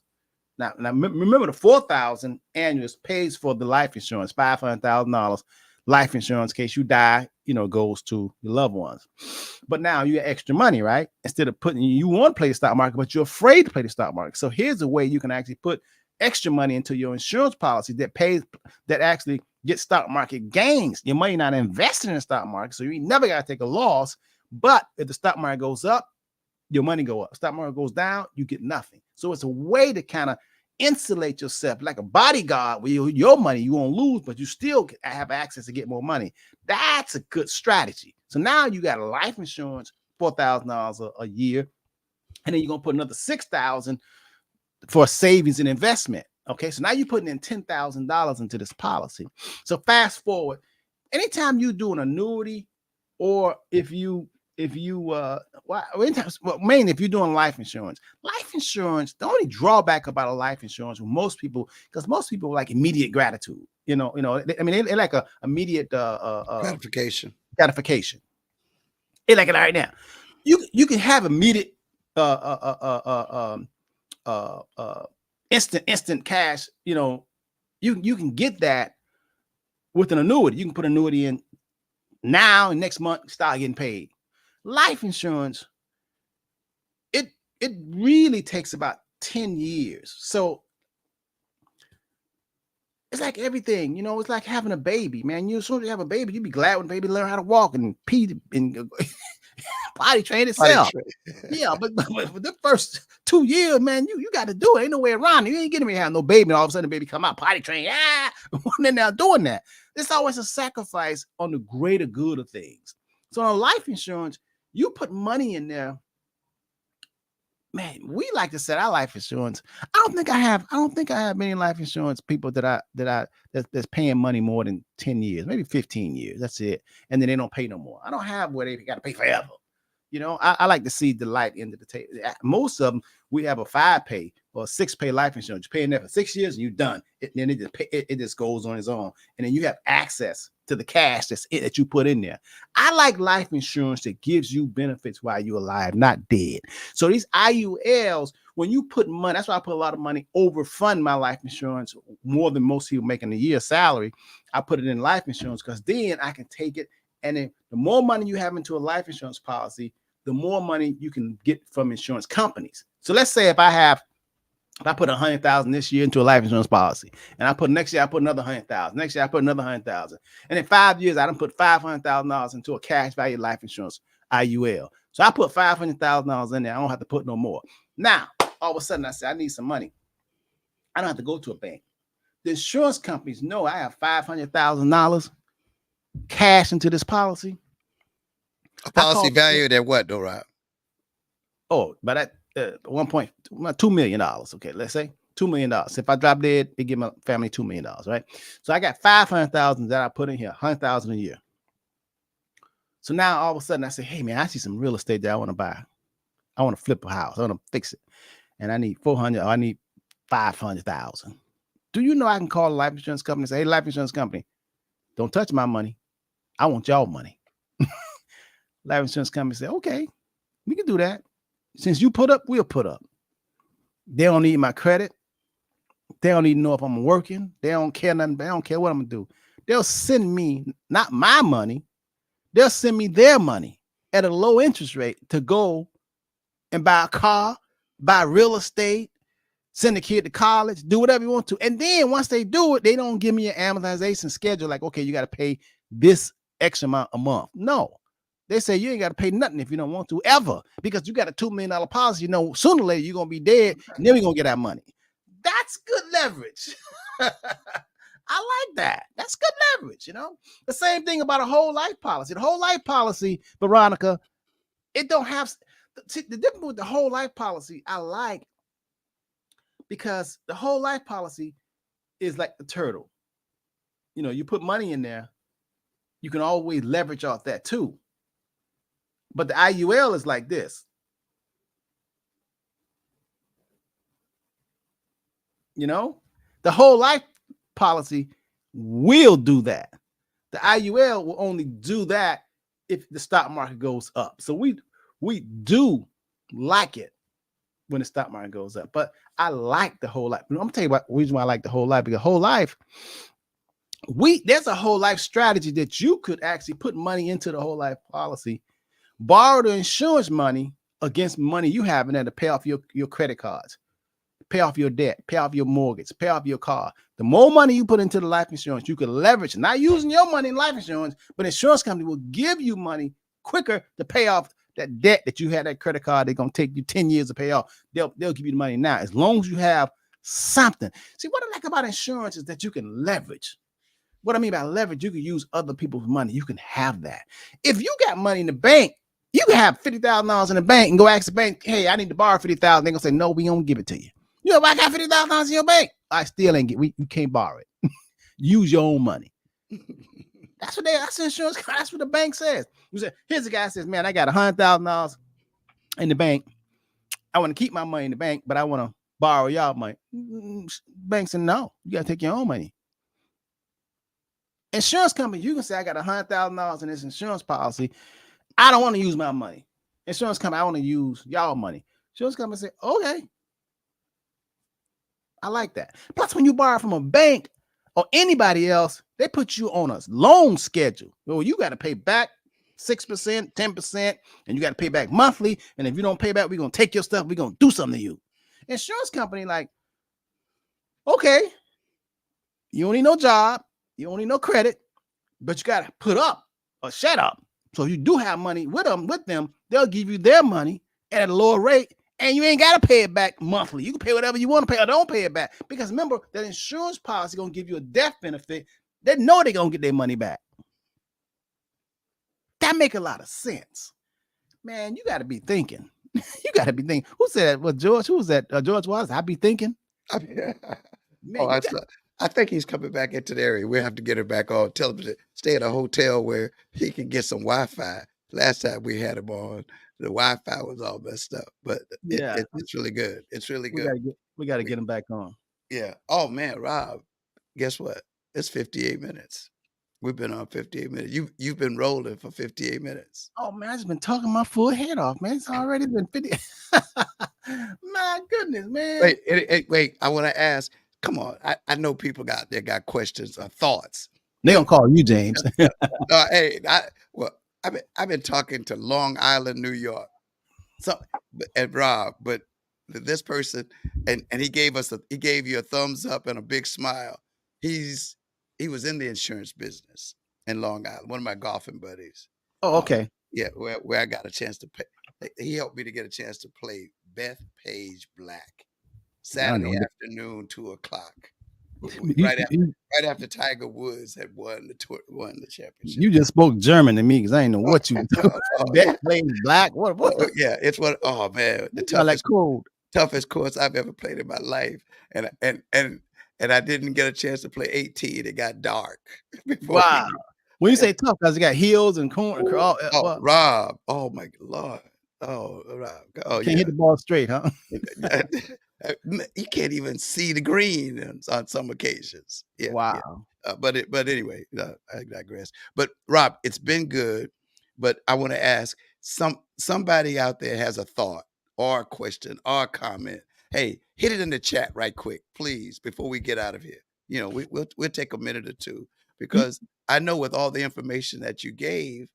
Now remember the $4,000 annuals pays for the life insurance, $500,000 life insurance in case you die, goes to your loved ones. But now you get extra money, right? Instead of you want to play the stock market, but you're afraid to play the stock market. So here's a way you can actually put extra money into your insurance policy that actually gets stock market gains. Your money not invested in the stock market, so you never got to take a loss. But if the stock market goes up, your money go up. Stock market goes down, you get nothing. So it's a way to kind of insulate yourself like a bodyguard where your money you won't lose, but you still have access to get more money. That's a good strategy. So now you got a life insurance, $4,000 a year, and then you're gonna put another $6,000 for savings and investment. Okay, so now you're putting in $10,000 into this policy. So fast forward, anytime you do an annuity, or if you mainly if you're doing life insurance, the only drawback about a life insurance with most people, because most people like immediate gratitude, they like a immediate gratification. They like it right now. You can have immediate instant cash. You can get that with an annuity. You can put an annuity in now and next month start getting paid. Life insurance, it really takes about 10 years. So it's like everything, it's like having a baby, man. As soon as you have a baby, you be glad when the baby learn how to walk and pee and potty train itself. Yeah, but for the first 2 years, man, you got to do it. Ain't no way around it. You ain't getting me to have no baby, and all of a sudden the baby come out, potty train. They're now doing that. It's always a sacrifice on the greater good of things. So on life insurance, you put money in there, man. We like to set our life insurance. I don't think I have many life insurance people that's paying money more than 10 years, maybe 15 years. That's it. And then they don't pay no more. I don't have where they got to pay forever. I like to see the light end of the table. Most of them, we have a 5-pay or a 6-pay life insurance. You're paying there for 6 years and you're done. Then it just goes on its own. And then you have access to the cash that you put in there. I like life insurance that gives you benefits while you're alive, not dead. So these IULs, when you put money, that's why I put a lot of money overfund my life insurance more than most people making a year's salary. I put it in life insurance because then I can take it. And then the more money you have into a life insurance policy, the more money you can get from insurance companies. So let's say if I put $100,000 this year into a life insurance policy, and next year I put another $100,000. Next year I put another $100,000, and in 5 years I done put $500,000 into a cash value life insurance IUL. So I put $500,000 in there. I don't have to put no more. Now all of a sudden I say I need some money. I don't have to go to a bank. The insurance companies know I have $500,000 cash into this policy. A policy valued at what, though, Rob? Oh, but at $2 million. Okay, let's say $2 million. If I drop dead, they give my family $2 million, right? So I got $500,000 that I put in here, $100,000 a year. So now all of a sudden I say, hey man, I see some real estate that I want to buy. I want to flip a house. I want to fix it, and I need $400,000. I need $500,000. Do you know I can call a life insurance company and say, hey, life insurance company, don't touch my money. I want y'all money. Life insurance company say, okay, we can do that. Since you put up, we'll put up. They don't need my credit. They don't even know if I'm working. They don't care nothing. They don't care what I'm gonna do. They'll send me not my money. They'll send me their money at a low interest rate to go and buy a car, buy real estate, send the kid to college, do whatever you want to. And then once they do it, they don't give me an amortization schedule like, okay, you got to pay this X amount a month. No. They say you ain't got to pay nothing if you don't want to ever, because you got a $2 million policy. You know, sooner or later you're going to be dead, and then we're going to get our money. That's good leverage. I like that. That's good leverage, you know? The same thing about a whole life policy. The whole life policy, Veronica, it don't have the difference with the whole life policy. I like because the whole life policy is like the turtle. You know, you put money in there, you can always leverage off that too. But the IUL is like this. You know, the whole life policy will do that. The IUL will only do that if the stock market goes up. So we do like it when the stock market goes up. But I like the whole life. I'm gonna tell you about the reason why I like the whole life, because whole life, there's a whole life strategy that you could actually put money into the whole life policy, borrow the insurance money against money you have in there to pay off your credit cards, pay off your debt, pay off your mortgage, pay off your car. The more money you put into the life insurance, you can leverage, not using your money in life insurance, but insurance company will give you money quicker to pay off that debt that you had, that credit card. They're going to take you 10 years to pay off. They'll give you the money now, as long as you have something. See, what I like about insurance is that you can leverage. What I mean by leverage, you can use other people's money. You can have that. If you got money in the bank, you can have $50,000 in the bank and go ask the bank, hey, I need to borrow $50,000. They're going to say, no, we don't give it to you. You know, I got $50,000 in your bank. I still ain't you can't borrow it. Use your own money. That's that's insurance. That's what the bank says. You say, here's a guy says, man, I got $100,000 in the bank. I want to keep my money in the bank, but I want to borrow y'all money. Bank said, no, you got to take your own money. Insurance company, you can say, I got $100,000 in this insurance policy. I don't want to use my money. Insurance company, I want to use y'all money. Insurance company say, okay. I like that. Plus, when you borrow from a bank or anybody else, they put you on a loan schedule. Well, you got to pay back 6%, 10%, and you got to pay back monthly. And if you don't pay back, we're going to take your stuff. We're going to do something to you. Insurance company, like, okay, you don't need no job. You don't need no credit, but you got to put up or shut up. So if you do have money with them, they'll give you their money at a lower rate. And you ain't got to pay it back monthly. You can pay whatever you want to pay or don't pay it back. Because remember, that insurance policy going to give you a death benefit. They know they're going to get their money back. That make a lot of sense. Man, you got to be thinking. You got to be thinking. Who said that? Well, George, who was that? George was. I be thinking. Man, I think he's coming back into the area. We'll have to get him back on. Tell him to stay at a hotel where he can get some Wi-Fi. Last time we had him on, the Wi-Fi was all messed up, but Yeah, it's really good. It's really good. We got to get him back on. Yeah. Oh man, Rob, guess what? It's 58 minutes. We've been on 58 minutes. You've been rolling for 58 minutes. Oh man, I just been talking my full head off, man. It's already been 50. My goodness, man. Wait. I want to ask. Come on. I know people got questions or thoughts. They gonna call you, James. Hey, I've been talking to Long Island, New York. So, and Rob, but this person, and he gave you a thumbs up and a big smile. He was in the insurance business in Long Island. One of my golfing buddies. Oh, okay. Yeah, where I got a chance to play. He helped me to get a chance to play Bethpage Black Saturday afternoon, 2:00. Right after Tiger Woods had won the championship. You just spoke German to me because I didn't know what you were talking about. Bethpage Black. What? Yeah, it's what. Oh man, the toughest course I've ever played in my life, and I didn't get a chance to play 18. It got dark. Wow. When you say tough, because it got hills and corn. Rob. Oh my Lord. Oh, Rob. Oh, can't hit the ball straight, huh? You can't even see the green on some occasions. Yeah. Wow. Yeah. But anyway, I digress. But Rob, it's been good. But I want to ask somebody out there has a thought or a question or a comment. hey, hit it in the chat right quick, please, before we get out of here. You know, we'll take a minute or two Y- because I know with all the information that you gave,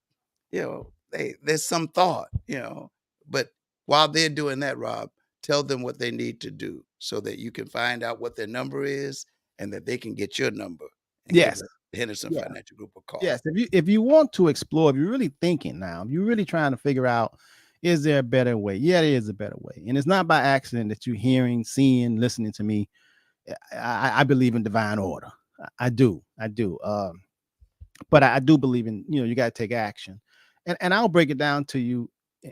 you know, there's some thought, you know. But while they're doing that, Rob, tell them what they need to do so that you can find out what their number is and that they can get your number and give Yes. the Henderson Yeah. Financial Group a call. Yes. If you want to explore, if you're really thinking now, if you're really trying to figure out, is there a better way? Yeah, there is a better way. And it's not by accident that you're hearing, seeing, listening to me. I believe in divine order. I do. I do. But I do believe in, you got to take action. And I'll break it down to you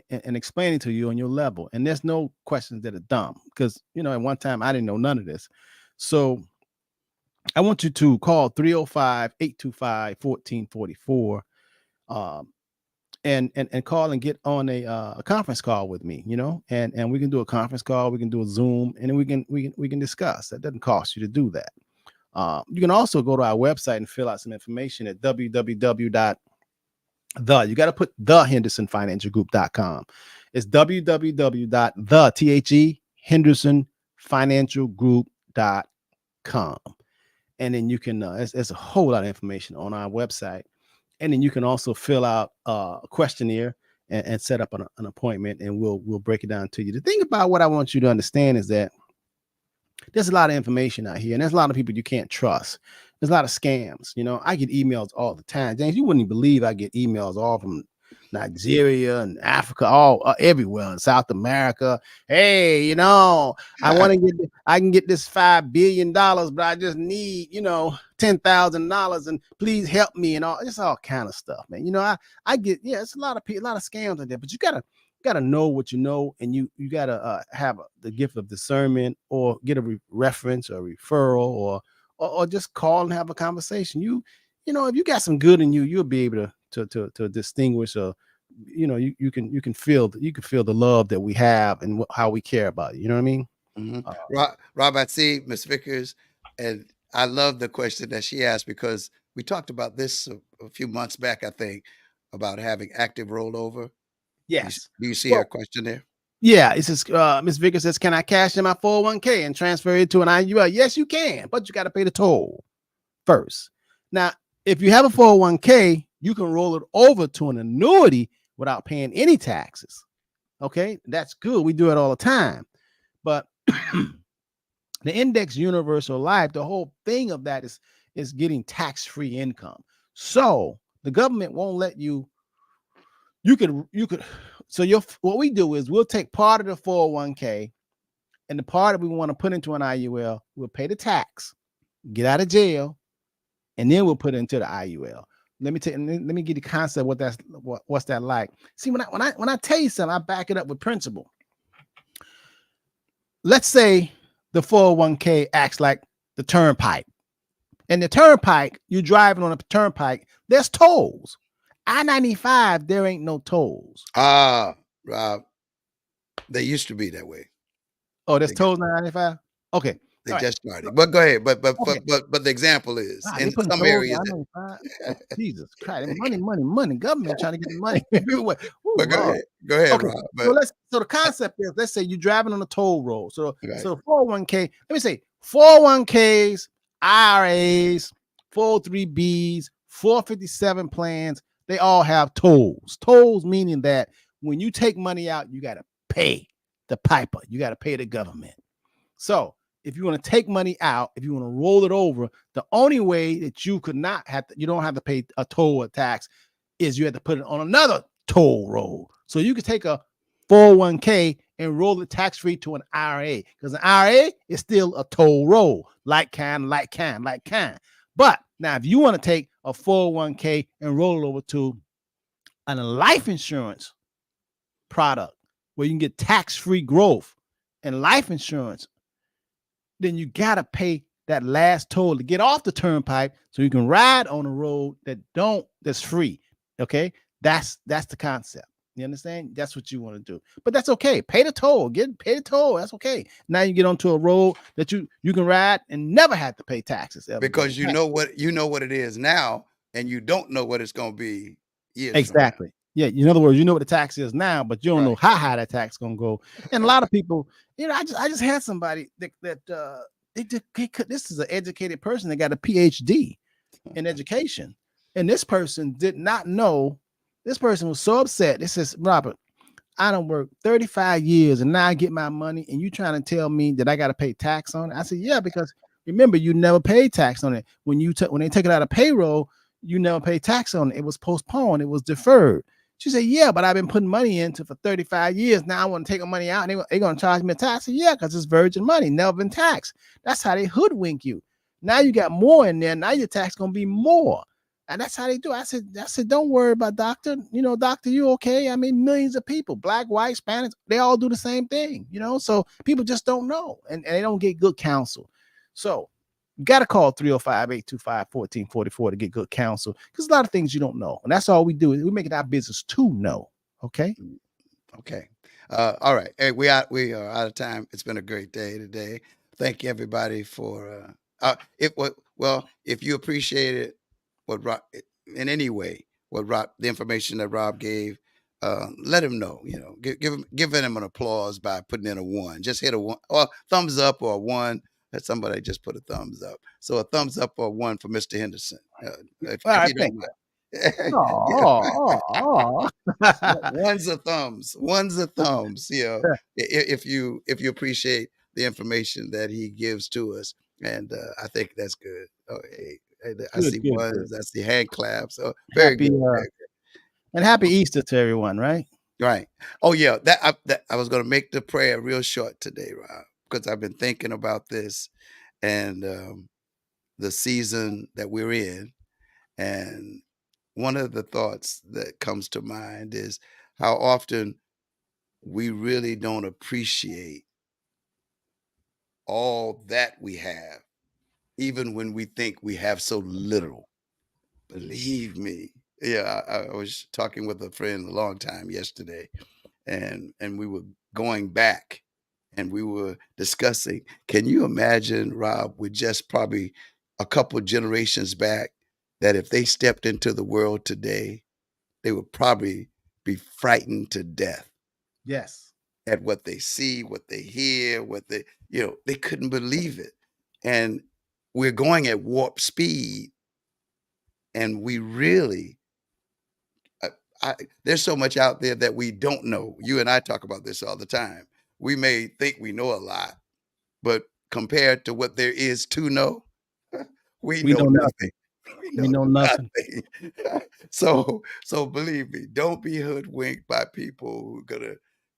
and explain it to you on your level. And there's no questions that are dumb because, at one time I didn't know none of this. So I want you to call 305-825-1444 and call and get on a conference call with me, and we can do a conference call, we can do a Zoom, and then we can discuss. That doesn't cost you to do that. You can also go to our website and fill out some information at www. You got to put the HendersonFinancialGroup.com. It's www.the HendersonFinancialGroup.com. And then you can, there's a whole lot of information on our website. And then you can also fill out a questionnaire and set up an appointment, and we'll break it down to you. The thing about what I want you to understand is that there's a lot of information out here, and there's a lot of people you can't trust. There's a lot of scams. I get emails all the time. James, you wouldn't believe I get emails all from Nigeria and Africa, all everywhere in South America. Hey, I can get this $5 billion, but I just need, $10,000, and please help me, and all kind of stuff, man. I get, it's a lot of people, a lot of scams out there, but you gotta know what you know, and you gotta have the gift of discernment, or get a reference or referral, or just call and have a conversation. If you got some good in you, you'll be able to distinguish, or you can feel the love that we have and how we care about it. You know what I mean? Rob, I see Miss Vickers, and I love the question that she asked because we talked about this a few months back, I think, about having active rollover. Yes. Do you see her Well, question there? yeah, it says, Miss Vickers says, can I cash in my 401k and transfer it to an IUL? Yes, you can, but you got to pay the toll first. Now, if you have a 401k, you can roll it over to an annuity without paying any taxes. Okay, that's good. We do it all the time. But the index universal life, the whole thing of that is getting tax-free income. So the government won't let you could so what we do is we'll take part of the 401k, and the part that we want to put into an IUL, we'll pay the tax, get out of jail, and then we'll put it into the IUL. Let me give you the concept what's that like. See, when I tell you something, I back it up with principle. Let's say the 401k acts like the turnpike. And the turnpike, you're driving on a turnpike, there's tolls. I-95, there ain't no tolls. Rob, they used to be that way. Oh, there's tolls on I-95? Okay. They just started. But go ahead. But the example is in some areas. Jesus Christ. Money. Government trying to get the money everywhere. Ooh, but go ahead, okay. Rob. But, So the concept is, let's say you're driving on a toll road. So 401k, let me say 401ks, IRAs, 403bs, 457 plans, they all have tolls. Tolls meaning that when you take money out, you got to pay the piper. You got to pay the government. So if you want to take money out, if you want to roll it over, the only way that you don't have to pay a toll or tax is you have to put it on another toll roll. So you could take a 401k and roll it tax-free to an IRA, because an IRA is still a toll roll, like kind. But now if you want to take a 401k and roll it over to a life insurance product where you can get tax-free growth and life insurance, then you got to pay that last toll to get off the turnpike so you can ride on a road that's free. Okay. That's the concept. You understand? That's what you want to do. But that's okay. Pay the toll. Pay the toll. That's okay. Now you get onto a road that you can ride and never have to pay taxes. Because you know what it is now, and you don't know what it's going to be years exactly. Yeah, in other words, you know what the tax is now, but you don't Right. know how high that tax gonna go. And a lot of people, I just had somebody that they could. This is an educated person that got a PhD in education, and this person did not know. This person was so upset. This says, Robert, I don't work 35 years and now I get my money, and you trying to tell me that I got to pay tax on it? I said, yeah, because remember, you never paid tax on it. When they take it out of payroll, you never pay tax on it. It was postponed, it was deferred. She said, yeah, but I've been putting money into for 35 years. Now I want to take the money out and they're going to charge me a tax. I said, yeah, because it's virgin money, never been taxed. That's how they hoodwink you. Now you got more in there. Now your tax going to be more. And that's how they do. I said, don't worry about doctor. Doctor, you okay? I mean, millions of people, black, white, Spanish, they all do the same thing, So people just don't know and they don't get good counsel. So you got to call 305-825-1444 to get good counsel, because a lot of things you don't know. And that's all we do. We make it our business to know. Okay. Okay. All right. Hey, we are out of time. It's been a great day today. Thank you everybody for if you appreciated what Rob in any way, the information that Rob gave, let him know. Give him an applause by putting in a 1. Just hit a 1 or thumbs up or a 1. That somebody just put a thumbs up. So a thumbs up or 1 for Mr. Henderson. If you don't mind. Oh. One's a thumbs. One's a thumbs. If you appreciate the information that he gives to us, and I think that's good. Oh, hey, I see ones. I see hand claps. Oh, very good. And happy Easter to everyone, right? Right. Oh yeah. I was going to make the prayer real short today, Rob, because I've been thinking about this and the season that we're in, and one of the thoughts that comes to mind is how often we really don't appreciate all that we have, even when we think we have so little. Believe me. Yeah, I was talking with a friend a long time yesterday, and we were going back and we were discussing, can you imagine, Rob, with just probably a couple generations back, that if they stepped into the world today, they would probably be frightened to death. Yes. At what they see, what they hear, they couldn't believe it. And we're going at warp speed, and we really, there's so much out there that we don't know. You and I talk about this all the time. We may think we know a lot, but compared to what there is to know, we know nothing. We know nothing. So believe me, don't be hoodwinked by people who are gonna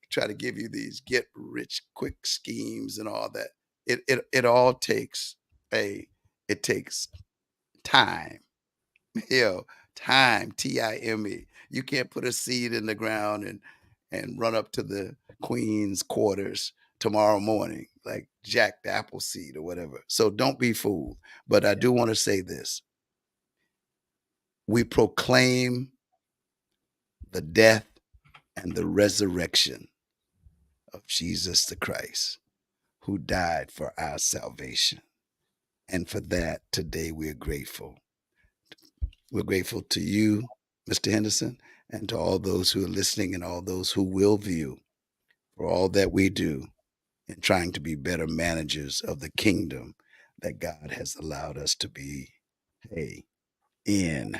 try to give you these get rich quick schemes and all that. It all takes it takes time. Time, time. You can't put a seed in the ground and run up to the queen's quarters tomorrow morning like Jack the Appleseed or whatever. So don't be fooled. But I do want to say this. We proclaim the death and the resurrection of Jesus the Christ, who died for our salvation. And for that, today we're grateful. We're grateful to you, Mr. Henderson, and to all those who are listening and all those who will view, for all that we do in trying to be better managers of the kingdom that God has allowed us to be in.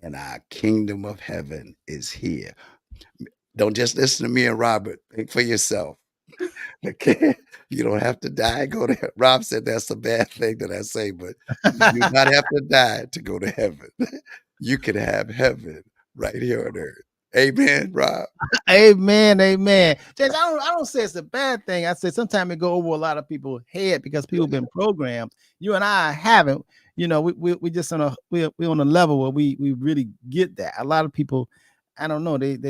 And our kingdom of heaven is here. Don't just listen to me and Robert. Think for yourself. Okay. You don't have to die. Go to Rob said that's a bad thing that I say, but you do not have to die to go to heaven. You can have heaven right here on earth. Amen, Rob. Amen. Amen. James, I don't say it's a bad thing. I say sometimes it go over a lot of people's head because people have been programmed. You and I haven't. We just we're on a level where we really get that. A lot of people, I don't know, they're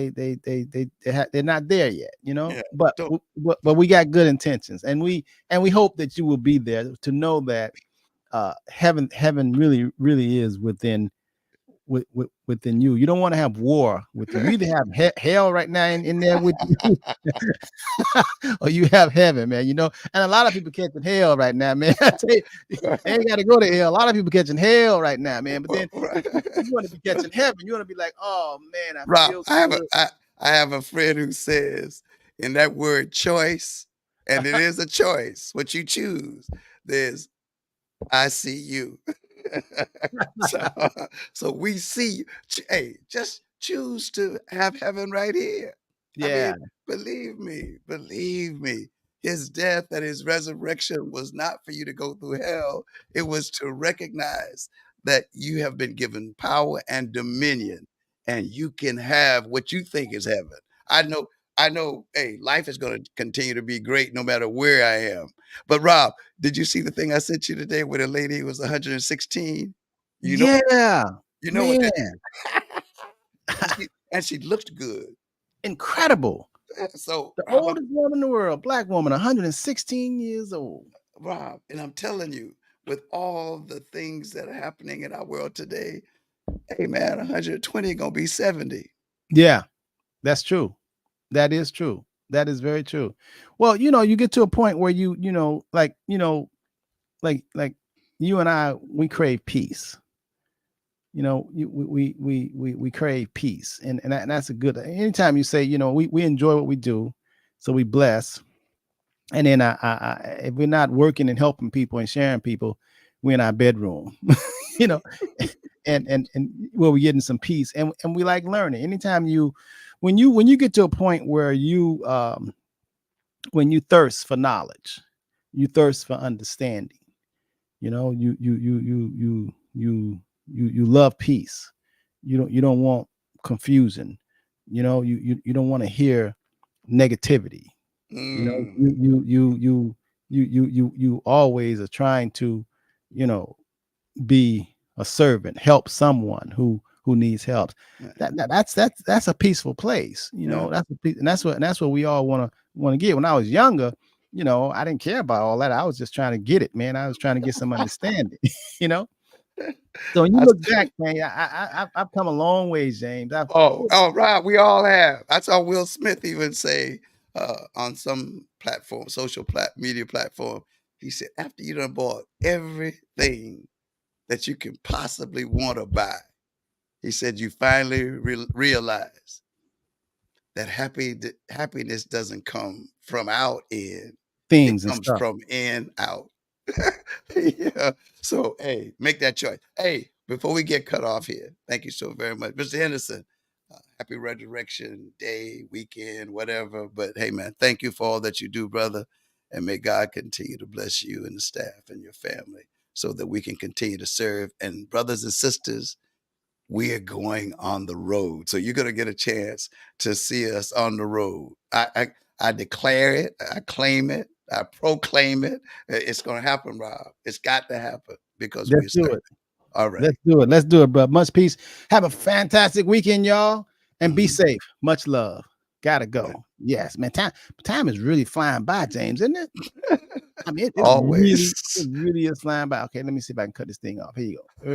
not there yet, Yeah, but we got good intentions, and we hope that you will be there to know that heaven really is within within you. You don't want to have war with you. You either have hell right now in there with you, or you have heaven, man. You know, and a lot of people catching hell right now, man. I tell you, they ain't got to go to hell. A lot of people catching hell right now, man. But then you want to be catching heaven. You want to be like, oh man, I Rob, feel I good. have a friend who says in that word choice, and it is a choice, what you choose. There's I see you. so, so we see you. Hey, just choose to have heaven right here. I Yeah, mean, believe me, his death and his resurrection was not for you to go through hell. It was to recognize that you have been given power and dominion, and you can have what you think is heaven. I know, I know, hey, life is going to continue to be great no matter where I am. But Rob, did you see the thing I sent you today where the lady was 116? You know, yeah, you know what that man, and she looked good. incredible. So, The Rob, oldest woman in the world, black woman, 116 years old. Rob, and I'm telling you, with all the things that are happening in our world today, hey man, 120 gonna be 70. Yeah, that's true. That is true. That is very true. Well, you know, you get to a point where like you and I, we crave peace. You know, we crave peace, and that's a good. Anytime you say, you know, we enjoy what we do, so we bless, and then if we're not working and helping people and sharing people, we're in our bedroom, you know, and where we're getting some peace, and we like learning. Anytime when you get to a point where when you thirst for knowledge, you thirst for understanding, you know, you love peace. You don't want confusion. You know, you don't want to hear negativity. You know, Mm, you always are trying to, you know, be a servant, help someone who needs help. yeah, That's a peaceful place. You yeah. know, and that's what we all want to get. When I was younger, you know, I didn't care about all that. I was just trying to get it, man. I was trying to get some understanding, you know. So when you I look still, back, man, I've come a long ways, James. oh, Rob, we all have. I saw Will Smith even say on some platform, media platform, he said, after you done bought everything that you can possibly want to buy, he said, you finally realize that happiness doesn't come from out in, it Things and comes stuff. from in out. Yeah. So, hey, make that choice. Hey, before we get cut off here, thank you so very much, Mr. Henderson. Happy Resurrection Day, weekend, whatever. But hey, man, thank you for all that you do, brother. And may God continue to bless you and the staff and your family so that we can continue to serve. And brothers and sisters, we are going on the road. So you're going to get a chance to see us on the road. I declare it, I claim it, I proclaim it. It's going to happen, Rob. It's got to happen because Let's we're do serving. it. All right. Let's do it. Let's do it, bro. Much peace. Have a fantastic weekend, y'all, and be Mhm. safe. Much love. Gotta Right. go. Yes, man. Time is really flying by, James, isn't it? I mean, it Always. really is flying by. Okay, let me see if I can cut this thing off. Here you go.